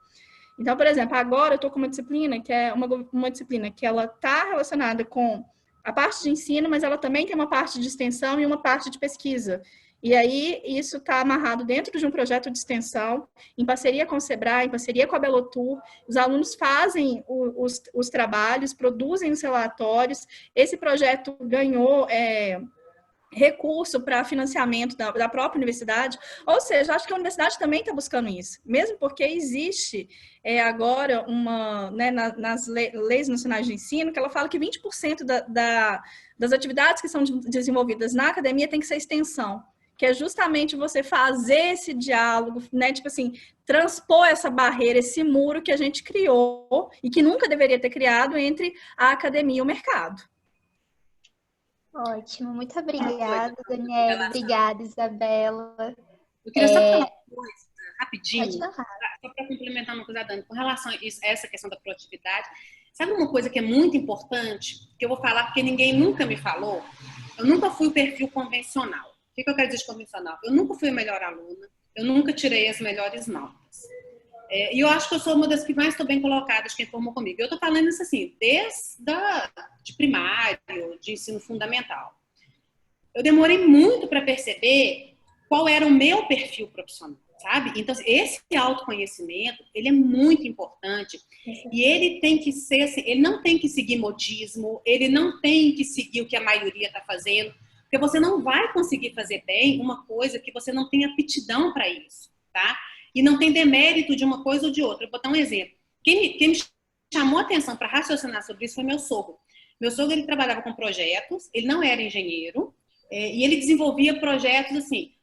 Então, por exemplo, agora eu estou com uma disciplina que é uma disciplina que ela está relacionada com a parte de ensino, mas ela também tem uma parte de extensão e uma parte de pesquisa. E aí, isso está amarrado dentro de um projeto de extensão, em parceria com o Sebrae, em parceria com a Belotur. Os alunos fazem os trabalhos, produzem os relatórios. Esse projeto ganhou recurso para financiamento da própria universidade, ou seja, acho que a universidade também está buscando isso, mesmo porque existe agora nas leis nacionais de ensino, que ela fala que 20% das atividades que são desenvolvidas na academia tem que ser extensão, que é justamente você fazer esse diálogo, né, tipo assim, transpor essa barreira, esse muro que a gente criou e que nunca deveria ter criado entre a academia e o mercado. Ótimo, muito obrigada, Daniela. Obrigada, Isabela. Eu queria só falar uma coisa, rapidinho, Pode só para complementar uma coisa da Dani, com relação a essa questão da produtividade. Sabe uma coisa que é muito importante, que eu vou falar porque ninguém nunca me falou? Eu nunca fui o perfil convencional. O que eu quero dizer de convencional? Eu nunca fui a melhor aluna, eu nunca tirei as melhores notas. E eu acho que eu sou uma das que mais estou bem colocadas, quem formou comigo. Eu estou falando isso assim, de primário, de ensino fundamental. Eu demorei muito para perceber qual era o meu perfil profissional, sabe? Então, esse autoconhecimento, ele é muito importante. E ele tem que ser assim, ele não tem que seguir modismo, ele não tem que seguir o que a maioria está fazendo, porque você não vai conseguir fazer bem uma coisa que você não tem aptidão para isso, tá? E não tem demérito de uma coisa ou de outra. Eu vou dar um exemplo. Quem me chamou a atenção para raciocinar sobre isso foi meu sogro. Meu sogro, ele trabalhava com projetos, ele não era engenheiro, e ele desenvolvia projetos assim,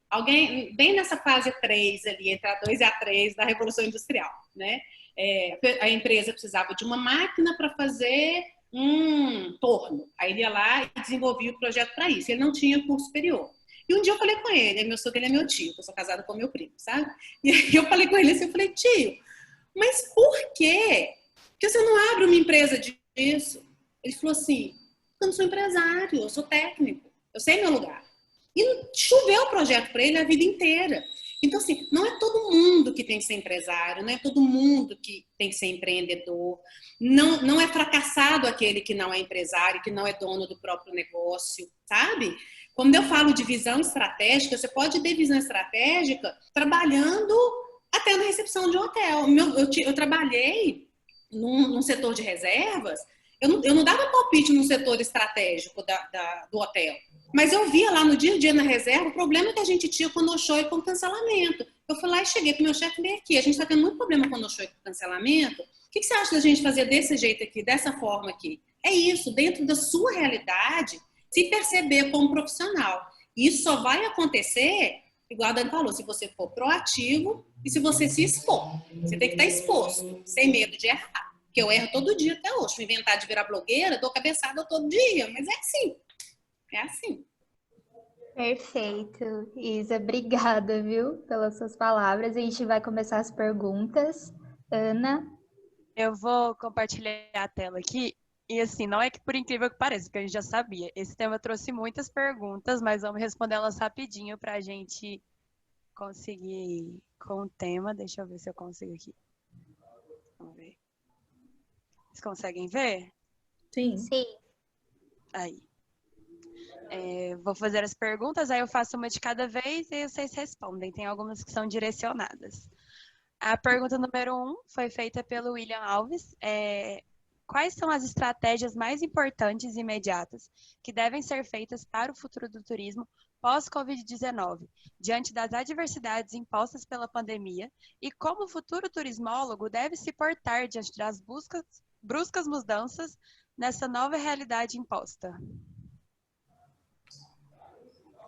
bem nessa fase 3 ali, entre a 2 e a 3 da Revolução Industrial, né? A empresa precisava de uma máquina para fazer um torno. Aí ele ia lá e desenvolvia o projeto para isso. Ele não tinha curso superior. E um dia eu falei com ele, meu sogro, ele é meu tio, eu sou casada com meu primo, sabe? E aí eu falei com ele assim, eu falei, tio, mas por quê? Porque você não abre uma empresa disso? Ele falou assim, eu não sou empresário, eu sou técnico, eu sei meu lugar. E choveu o projeto para ele a vida inteira. Então, assim, não é todo mundo que tem que ser empresário, não é todo mundo que tem que ser empreendedor, não é fracassado aquele que não é empresário, que não é dono do próprio negócio, sabe? Quando eu falo de visão estratégica, você pode ter visão estratégica trabalhando até na recepção de um hotel. Eu trabalhei num setor de reservas, eu não dava palpite no setor estratégico do hotel. Mas eu via lá no dia a dia na reserva o problema que a gente tinha com o no-show e com o cancelamento. Eu fui lá e cheguei com o meu chefe e falei, aqui, a gente está tendo muito problema com o no-show e com o cancelamento. O que você acha da gente fazer desse jeito aqui, dessa forma aqui? É isso, dentro da sua realidade, se perceber como profissional. Isso só vai acontecer, igual a Dani falou, se você for proativo e se você se expor. Você tem que estar exposto, sem medo de errar. Porque eu erro todo dia até hoje. Me inventar de virar blogueira, dou cabeçada todo dia, mas é assim. É assim. Perfeito. Isa, obrigada, viu, pelas suas palavras. A gente vai começar as perguntas. Ana? Eu vou compartilhar a tela aqui. E assim, não é que por incrível que pareça, porque a gente já sabia. Esse tema trouxe muitas perguntas, mas vamos responder elas rapidinho para a gente conseguir com o tema. Deixa eu ver se eu consigo aqui. Vamos ver. Vocês conseguem ver? Sim. Sim. Aí. Vou fazer as perguntas, aí eu faço uma de cada vez e vocês respondem. Tem algumas que são direcionadas. A pergunta número 1 foi feita pelo William Alves. Quais são as estratégias mais importantes e imediatas que devem ser feitas para o futuro do turismo pós-Covid-19, diante das adversidades impostas pela pandemia, e como o futuro turismólogo deve se portar diante das bruscas mudanças nessa nova realidade imposta?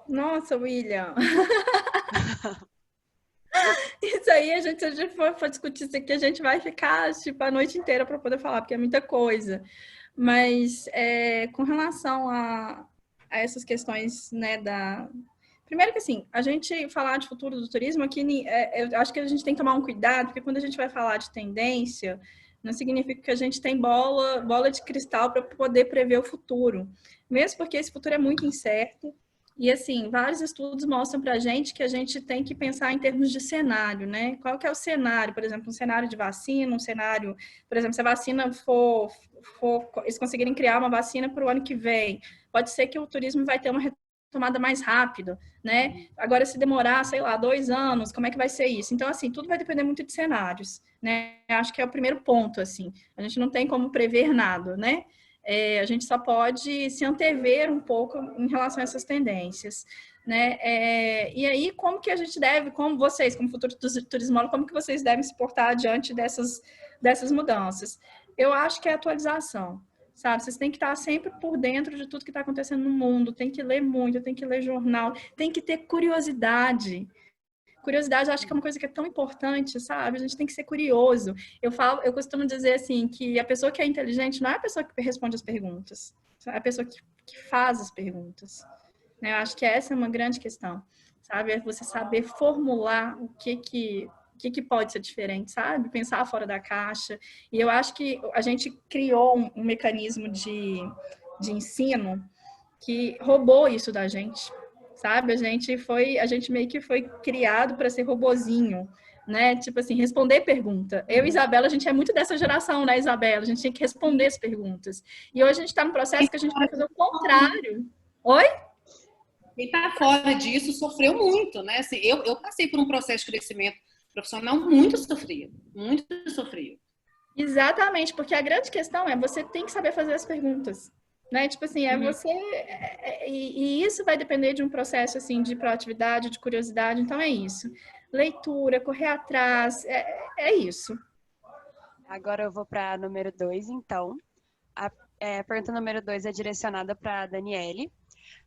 Nossa, William. Isso aí, a gente for discutir isso aqui, a gente vai ficar tipo, a noite inteira para poder falar, porque é muita coisa. Mas com relação a essas questões, né, Primeiro que assim, a gente falar de futuro do turismo aqui, eu acho que a gente tem que tomar um cuidado, porque quando a gente vai falar de tendência, não significa que a gente tem bola de cristal para poder prever o futuro. Mesmo porque esse futuro é muito incerto. E, assim, vários estudos mostram para a gente que a gente tem que pensar em termos de cenário, né? Qual que é o cenário? Por exemplo, um cenário de vacina, um cenário... Por exemplo, se a vacina eles conseguirem criar uma vacina para o ano que vem, pode ser que o turismo vai ter uma retomada mais rápida, né? Agora, se demorar, sei lá, 2 anos, como é que vai ser isso? Então, assim, tudo vai depender muito de cenários, né? Acho que é o primeiro ponto, assim. A gente não tem como prever nada, né? A gente só pode se antever um pouco em relação a essas tendências, né? E aí, como que a gente deve, como vocês, como futuro turismólogo, como que vocês devem se portar diante dessas mudanças? Eu acho que é atualização, sabe? Vocês têm que estar sempre por dentro de tudo que está acontecendo no mundo, tem que ler muito, tem que ler jornal, tem que ter curiosidade. Curiosidade, eu acho que é uma coisa que é tão importante, sabe? A gente tem que ser curioso. Eu costumo dizer assim, que a pessoa que é inteligente não é a pessoa que responde as perguntas, é a pessoa que faz as perguntas. Eu acho que essa é uma grande questão, sabe? É você saber formular o que pode ser diferente, sabe? Pensar fora da caixa. E eu acho que a gente criou um mecanismo de ensino que roubou isso da gente, sabe? A gente meio que foi criado para ser robozinho, né? Tipo assim, responder pergunta. Eu e Isabela, a gente é muito dessa geração, né, Isabela? A gente tinha que responder as perguntas. E hoje a gente está no processo que a gente vai fazer o contrário. Oi? Quem está fora disso sofreu muito, né? Assim, eu passei por um processo de crescimento profissional muito sofrido, muito sofrido. Exatamente, porque a grande questão é você tem que saber fazer as perguntas. Né? Tipo assim, você... E isso vai depender de um processo, assim, de proatividade, de curiosidade. Então, é isso. Leitura, correr atrás, é isso. Agora eu vou para a número 2, então. A pergunta número 2 é direcionada para a Daniele.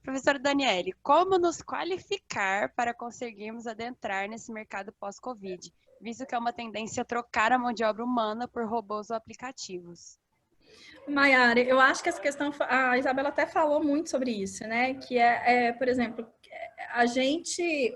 Professora Daniele, como nos qualificar para conseguirmos adentrar nesse mercado pós-Covid, visto que é uma tendência a trocar a mão de obra humana por robôs ou aplicativos? Maiara, eu acho que essa questão, a Isabela até falou muito sobre isso, né? Que por exemplo,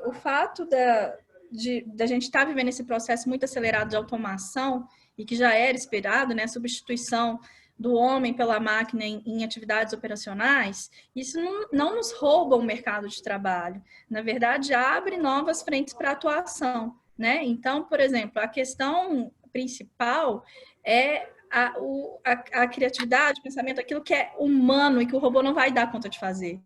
o fato da gente estar vivendo esse processo muito acelerado de automação e que já era esperado, né? Substituição do homem pela máquina em atividades operacionais, isso não nos rouba o mercado de trabalho. Na verdade, abre novas frentes para atuação, né? Então, por exemplo, a questão principal é a criatividade, o pensamento, aquilo que é humano e que o robô não vai dar conta de fazer,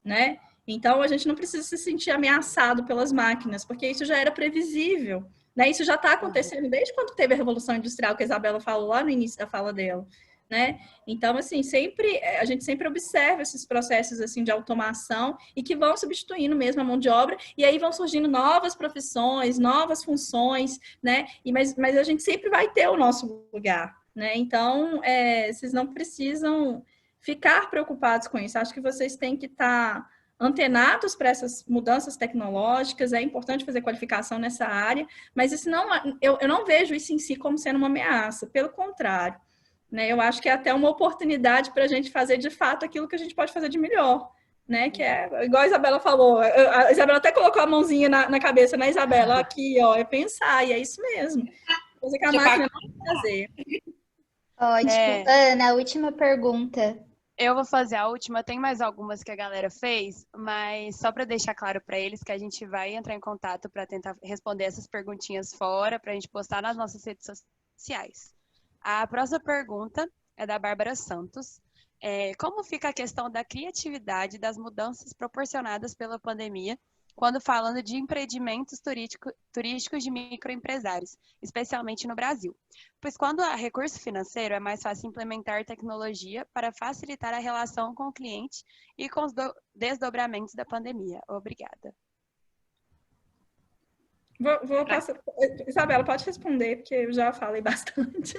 né? Então, a gente não precisa se sentir ameaçado pelas máquinas, porque isso já era previsível, né? Isso já está acontecendo desde quando teve a Revolução Industrial, que a Isabela falou lá no início da fala dela, né? Então, assim, a gente sempre observa esses processos, assim, de automação e que vão substituindo mesmo a mão de obra, e aí vão surgindo novas profissões, novas funções, né? Mas a gente sempre vai ter o nosso lugar, né? Então, vocês não precisam ficar preocupados com isso. Acho que vocês têm que estar antenados para essas mudanças tecnológicas, é importante fazer qualificação nessa área, mas isso eu não vejo isso em si como sendo uma ameaça, pelo contrário, né? Eu acho que é até uma oportunidade para a gente fazer de fato aquilo que a gente pode fazer de melhor, né? Que é igual a Isabela falou, a Isabela até colocou a mãozinha na cabeça, né, Isabela? Aqui, ó, é pensar, e é isso mesmo. Coisa que a máquina não vai fazer. Ótimo. Ana, última pergunta. Eu vou fazer a última, tem mais algumas que a galera fez, mas só para deixar claro para eles que a gente vai entrar em contato para tentar responder essas perguntinhas fora, para a gente postar nas nossas redes sociais. A próxima pergunta é da Bárbara Santos. Como fica a questão da criatividade das mudanças proporcionadas pela pandemia, quando falando de empreendimentos turísticos de microempresários, especialmente no Brasil? Pois quando há recurso financeiro, é mais fácil implementar tecnologia para facilitar a relação com o cliente e com os desdobramentos da pandemia. Obrigada. Vou passar. Isabela, pode responder, porque eu já falei bastante.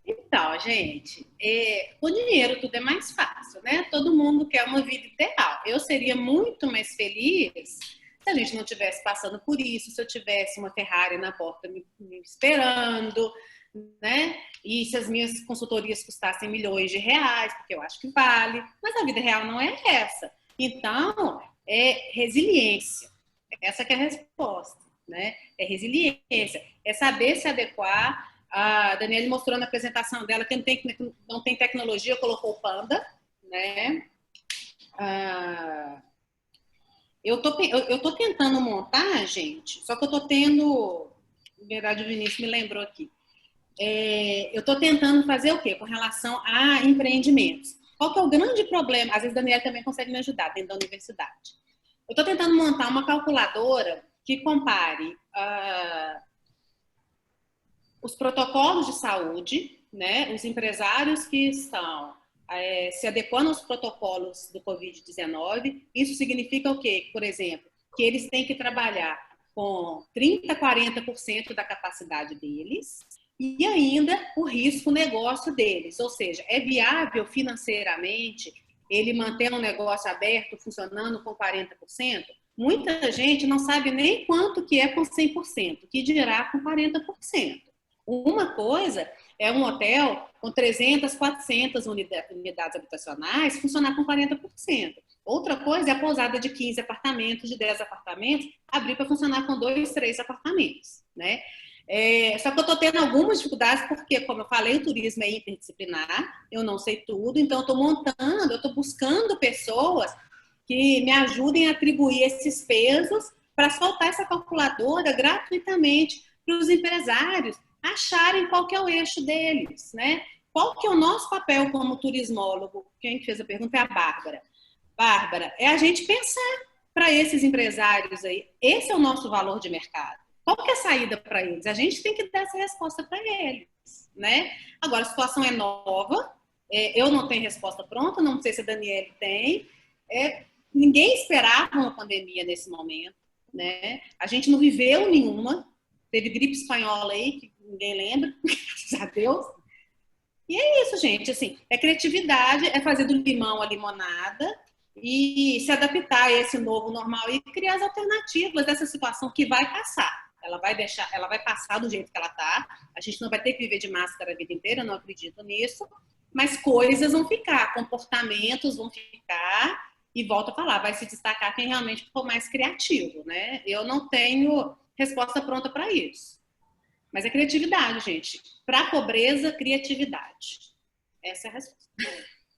Então, gente, o dinheiro tudo é mais fácil, né? Todo mundo quer uma vida ideal. Eu seria muito mais feliz se a gente não estivesse passando por isso, se eu tivesse uma Ferrari na porta me esperando, né? E se as minhas consultorias custassem milhões de reais, porque eu acho que vale. Mas a vida real não é essa. Então, é resiliência. Essa que é a resposta, né? É resiliência. É saber se adequar. A Daniele mostrou na apresentação dela que não tem tecnologia, colocou o Panda, né? Eu tô tentando montar, gente, só que eu tô tendo, na verdade o Vinícius me lembrou aqui, eu tô tentando fazer o quê? Com relação a empreendimentos. Qual que é o grande problema? Às vezes a Daniele também consegue me ajudar dentro da universidade. Eu tô tentando montar uma calculadora que compare os protocolos de saúde, né? Os empresários que estão se adequando aos protocolos do Covid-19. Isso significa o quê? Por exemplo, que eles têm que trabalhar com 30%, 40% da capacidade deles e ainda o risco negócio deles. Ou seja, é viável financeiramente ele manter um negócio aberto, funcionando com 40%? Muita gente não sabe nem quanto que é com 100%, que dirá com 40%. Uma coisa é um hotel com 300, 400 unidades habitacionais funcionar com 40%. Outra coisa é a pousada de 15 apartamentos, de 10 apartamentos, abrir para funcionar com 2, 3 apartamentos, né? Só que eu estou tendo algumas dificuldades porque, como eu falei, o turismo é interdisciplinar, eu não sei tudo, então eu estou buscando pessoas que me ajudem a atribuir esses pesos para soltar essa calculadora gratuitamente para os empresários acharem qual que é o eixo deles, né? Qual que é o nosso papel como turismólogo? Quem fez a pergunta é a Bárbara. Bárbara, é a gente pensar para esses empresários aí, esse é o nosso valor de mercado. Qual que é a saída para eles? A gente tem que dar essa resposta para eles, né? Agora, a situação é nova, eu não tenho resposta pronta, não sei se a Daniele tem. Ninguém esperava uma pandemia nesse momento, né? A gente não viveu nenhuma. Teve gripe espanhola aí, que ninguém lembra, graças a Deus. E é isso, gente. Assim, é criatividade, é fazer do limão a limonada e se adaptar a esse novo normal e criar as alternativas dessa situação que vai passar. Ela vai passar do jeito que ela está. A gente não vai ter que viver de máscara a vida inteira, eu não acredito nisso. Mas coisas vão ficar, comportamentos vão ficar e volto a falar, vai se destacar quem realmente for mais criativo, né? Eu não tenho resposta pronta para isso. Mas é criatividade, gente. Para a pobreza, criatividade. Essa é a resposta.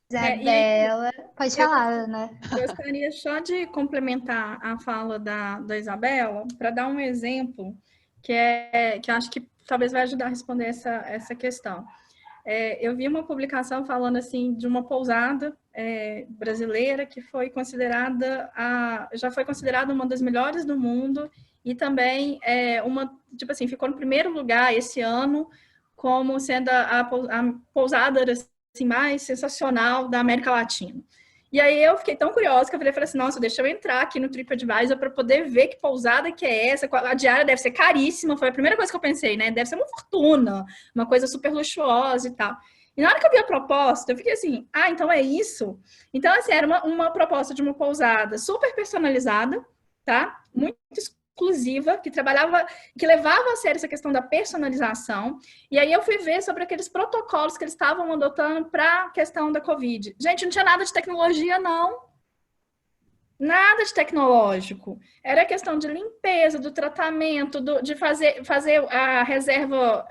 Isabela, pode falar, Ana. Gostaria só de complementar a fala da Isabela para dar um exemplo que eu acho que talvez vai ajudar a responder essa questão. Eu vi uma publicação falando assim de uma pousada brasileira que foi já foi considerada uma das melhores do mundo e também tipo assim, ficou no primeiro lugar esse ano como sendo a pousada assim, mais sensacional da América Latina. E aí eu fiquei tão curiosa que eu falei assim, nossa, deixa eu entrar aqui no TripAdvisor para poder ver que pousada que é essa, a diária deve ser caríssima, foi a primeira coisa que eu pensei, né? Deve ser uma fortuna, uma coisa super luxuosa e tal. E na hora que eu vi a proposta, eu fiquei assim, então é isso? Então, assim, era uma proposta de uma pousada super personalizada, tá? Muito exclusiva, que levava a sério essa questão da personalização. E aí eu fui ver sobre aqueles protocolos que eles estavam adotando para a questão da Covid. Gente, não tinha nada de tecnologia, não. Nada de tecnológico. Era questão de limpeza, do tratamento, de fazer a reserva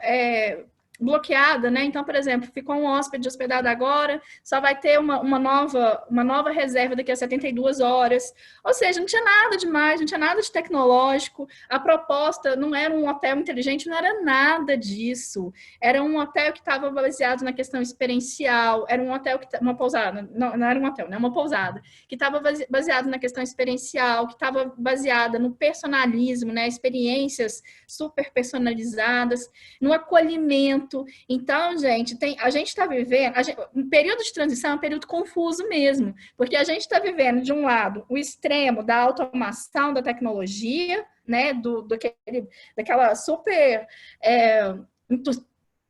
bloqueada, né? Então, por exemplo, ficou um hóspede hospedado agora, só vai ter uma nova reserva daqui a 72 horas. Ou seja, não tinha nada demais, não tinha nada de tecnológico. A proposta não era um hotel inteligente, não era nada disso. Era um hotel que estava baseado na questão experiencial, era um hotel uma pousada, não era um hotel, né? Uma pousada, que estava baseado na questão experiencial, que estava baseada no personalismo, né? Experiências super personalizadas, no acolhimento. Então, gente, a gente está vivendo... um período de transição é um período confuso mesmo, porque a gente está vivendo, de um lado, o extremo da automação da tecnologia, né, daquela super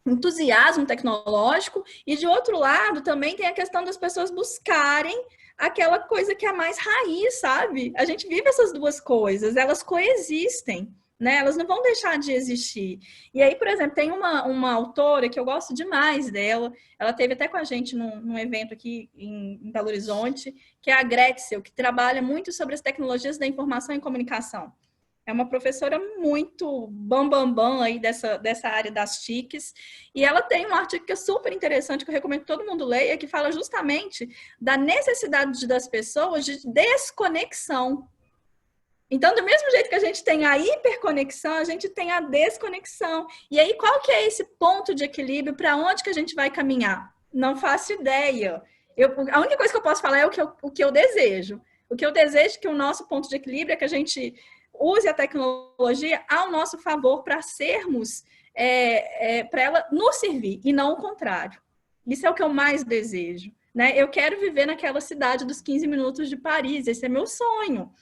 entusiasmo tecnológico, e de outro lado também tem a questão das pessoas buscarem aquela coisa que é mais raiz, sabe? A gente vive essas duas coisas, elas coexistem, né? Elas não vão deixar de existir. E aí, por exemplo, tem uma autora que eu gosto demais dela, ela esteve até com a gente num evento aqui em Belo Horizonte, que é a Gretzel, que trabalha muito sobre as tecnologias da informação e comunicação. É uma professora muito bam aí dessa área das TICs. E ela tem um artigo que é super interessante, que eu recomendo que todo mundo leia, que fala justamente da necessidade das pessoas de desconexão. Então, do mesmo jeito que a gente tem a hiperconexão, a gente tem a desconexão. E aí, qual que é esse ponto de equilíbrio? Para onde que a gente vai caminhar? Não faço ideia. A única coisa que eu posso falar é o que eu desejo. O que eu desejo é que o nosso ponto de equilíbrio é que a gente use a tecnologia ao nosso favor para sermos, para ela nos servir, e não o contrário. Isso é o que eu mais desejo, né? Eu quero viver naquela cidade dos 15 minutos de Paris, esse é meu sonho.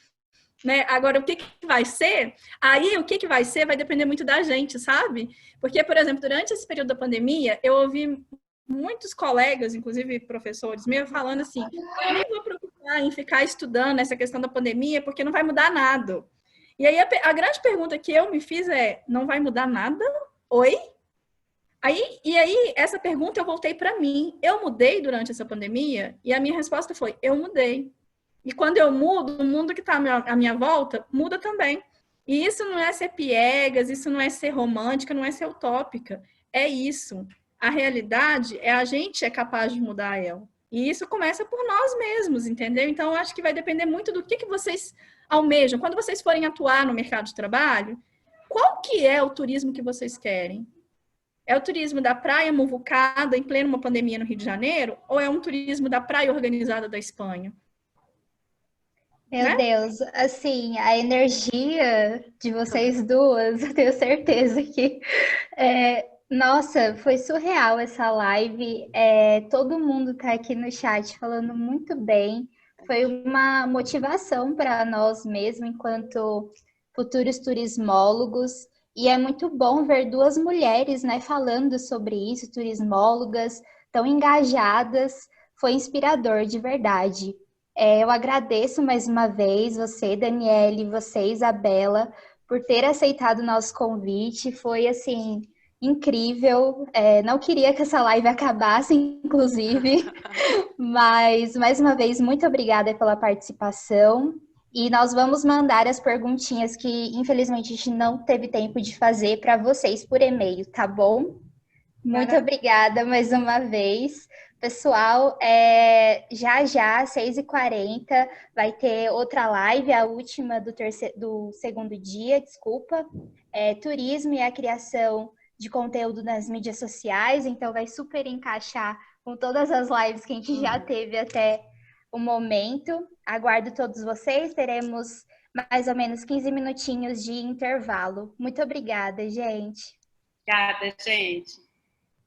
Né? Agora, o que vai ser? Aí, o que vai ser vai depender muito da gente, sabe? Porque, por exemplo, durante esse período da pandemia, eu ouvi muitos colegas, inclusive professores meus, falando assim, eu nem vou preocupar em ficar estudando essa questão da pandemia, porque não vai mudar nada. E aí, a grande pergunta que eu me fiz não vai mudar nada? Oi? E aí, essa pergunta eu voltei para mim. Eu mudei durante essa pandemia? E a minha resposta foi, eu mudei. E quando eu mudo, o mundo que está à minha volta muda também. E isso não é ser piegas, isso não é ser romântica, não é ser utópica. É isso. A realidade a gente é capaz de mudar ela. E isso começa por nós mesmos, entendeu? Então, eu acho que vai depender muito do que vocês almejam. Quando vocês forem atuar no mercado de trabalho, qual que é o turismo que vocês querem? É o turismo da praia muvucada em plena pandemia no Rio de Janeiro? Ou é um turismo da praia organizada da Espanha? Meu Deus, assim, a energia de vocês duas, eu tenho certeza que... nossa, foi surreal essa live. Todo mundo tá aqui no chat falando muito bem. Foi uma motivação para nós mesmos, enquanto futuros turismólogos. E é muito bom ver duas mulheres, né, falando sobre isso, turismólogas, tão engajadas. Foi inspirador, de verdade. Eu agradeço mais uma vez você, Daniele, você, Isabela, por ter aceitado o nosso convite. Foi, assim, incrível. Não queria que essa live acabasse, inclusive, mas, mais uma vez, muito obrigada pela participação. E nós vamos mandar as perguntinhas que, infelizmente, a gente não teve tempo de fazer para vocês por e-mail, tá bom? Muito obrigada mais uma vez. Pessoal, já, 6h40, vai ter outra live, a última do segundo dia, desculpa. Turismo e a criação de conteúdo nas mídias sociais, então vai super encaixar com todas as lives que a gente já teve até o momento. Aguardo todos vocês, teremos mais ou menos 15 minutinhos de intervalo. Muito obrigada, gente. Obrigada, gente.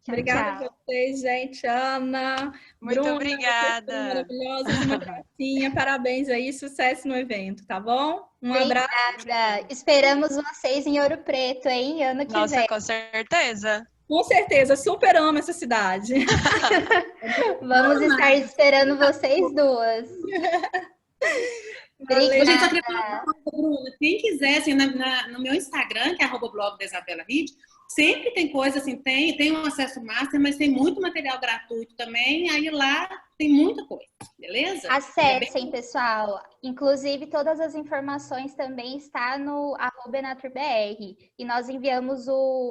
Obrigada a vocês, gente. Ana, muito Bruna, obrigada. Maravilhosas, uma gracinha. Parabéns aí, sucesso no evento, tá bom? Um abraço. Obrigada. Esperamos vocês em Ouro Preto, hein? Ano que vem. Nossa, com certeza. Com certeza, super amo essa cidade. Vamos estar esperando vocês duas. Obrigada. Gente, só queria falar uma coisa, Bruna. Quem quiser, assim, no meu Instagram, que é @blog da Isabela Reed, sempre tem coisa assim, tem um acesso master, mas tem muito material gratuito também, aí lá tem muita coisa, beleza? Acessem, pessoal. Inclusive, todas as informações também estão no @enaturbr. E nós enviamos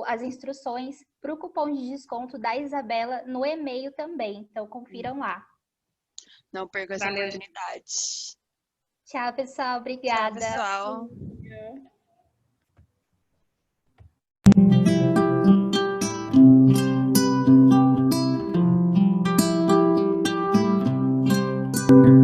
as instruções para o cupom de desconto da Isabela no e-mail também. Então, confiram lá. Não perca essa oportunidade. Tchau, pessoal. Obrigada. Tchau, pessoal.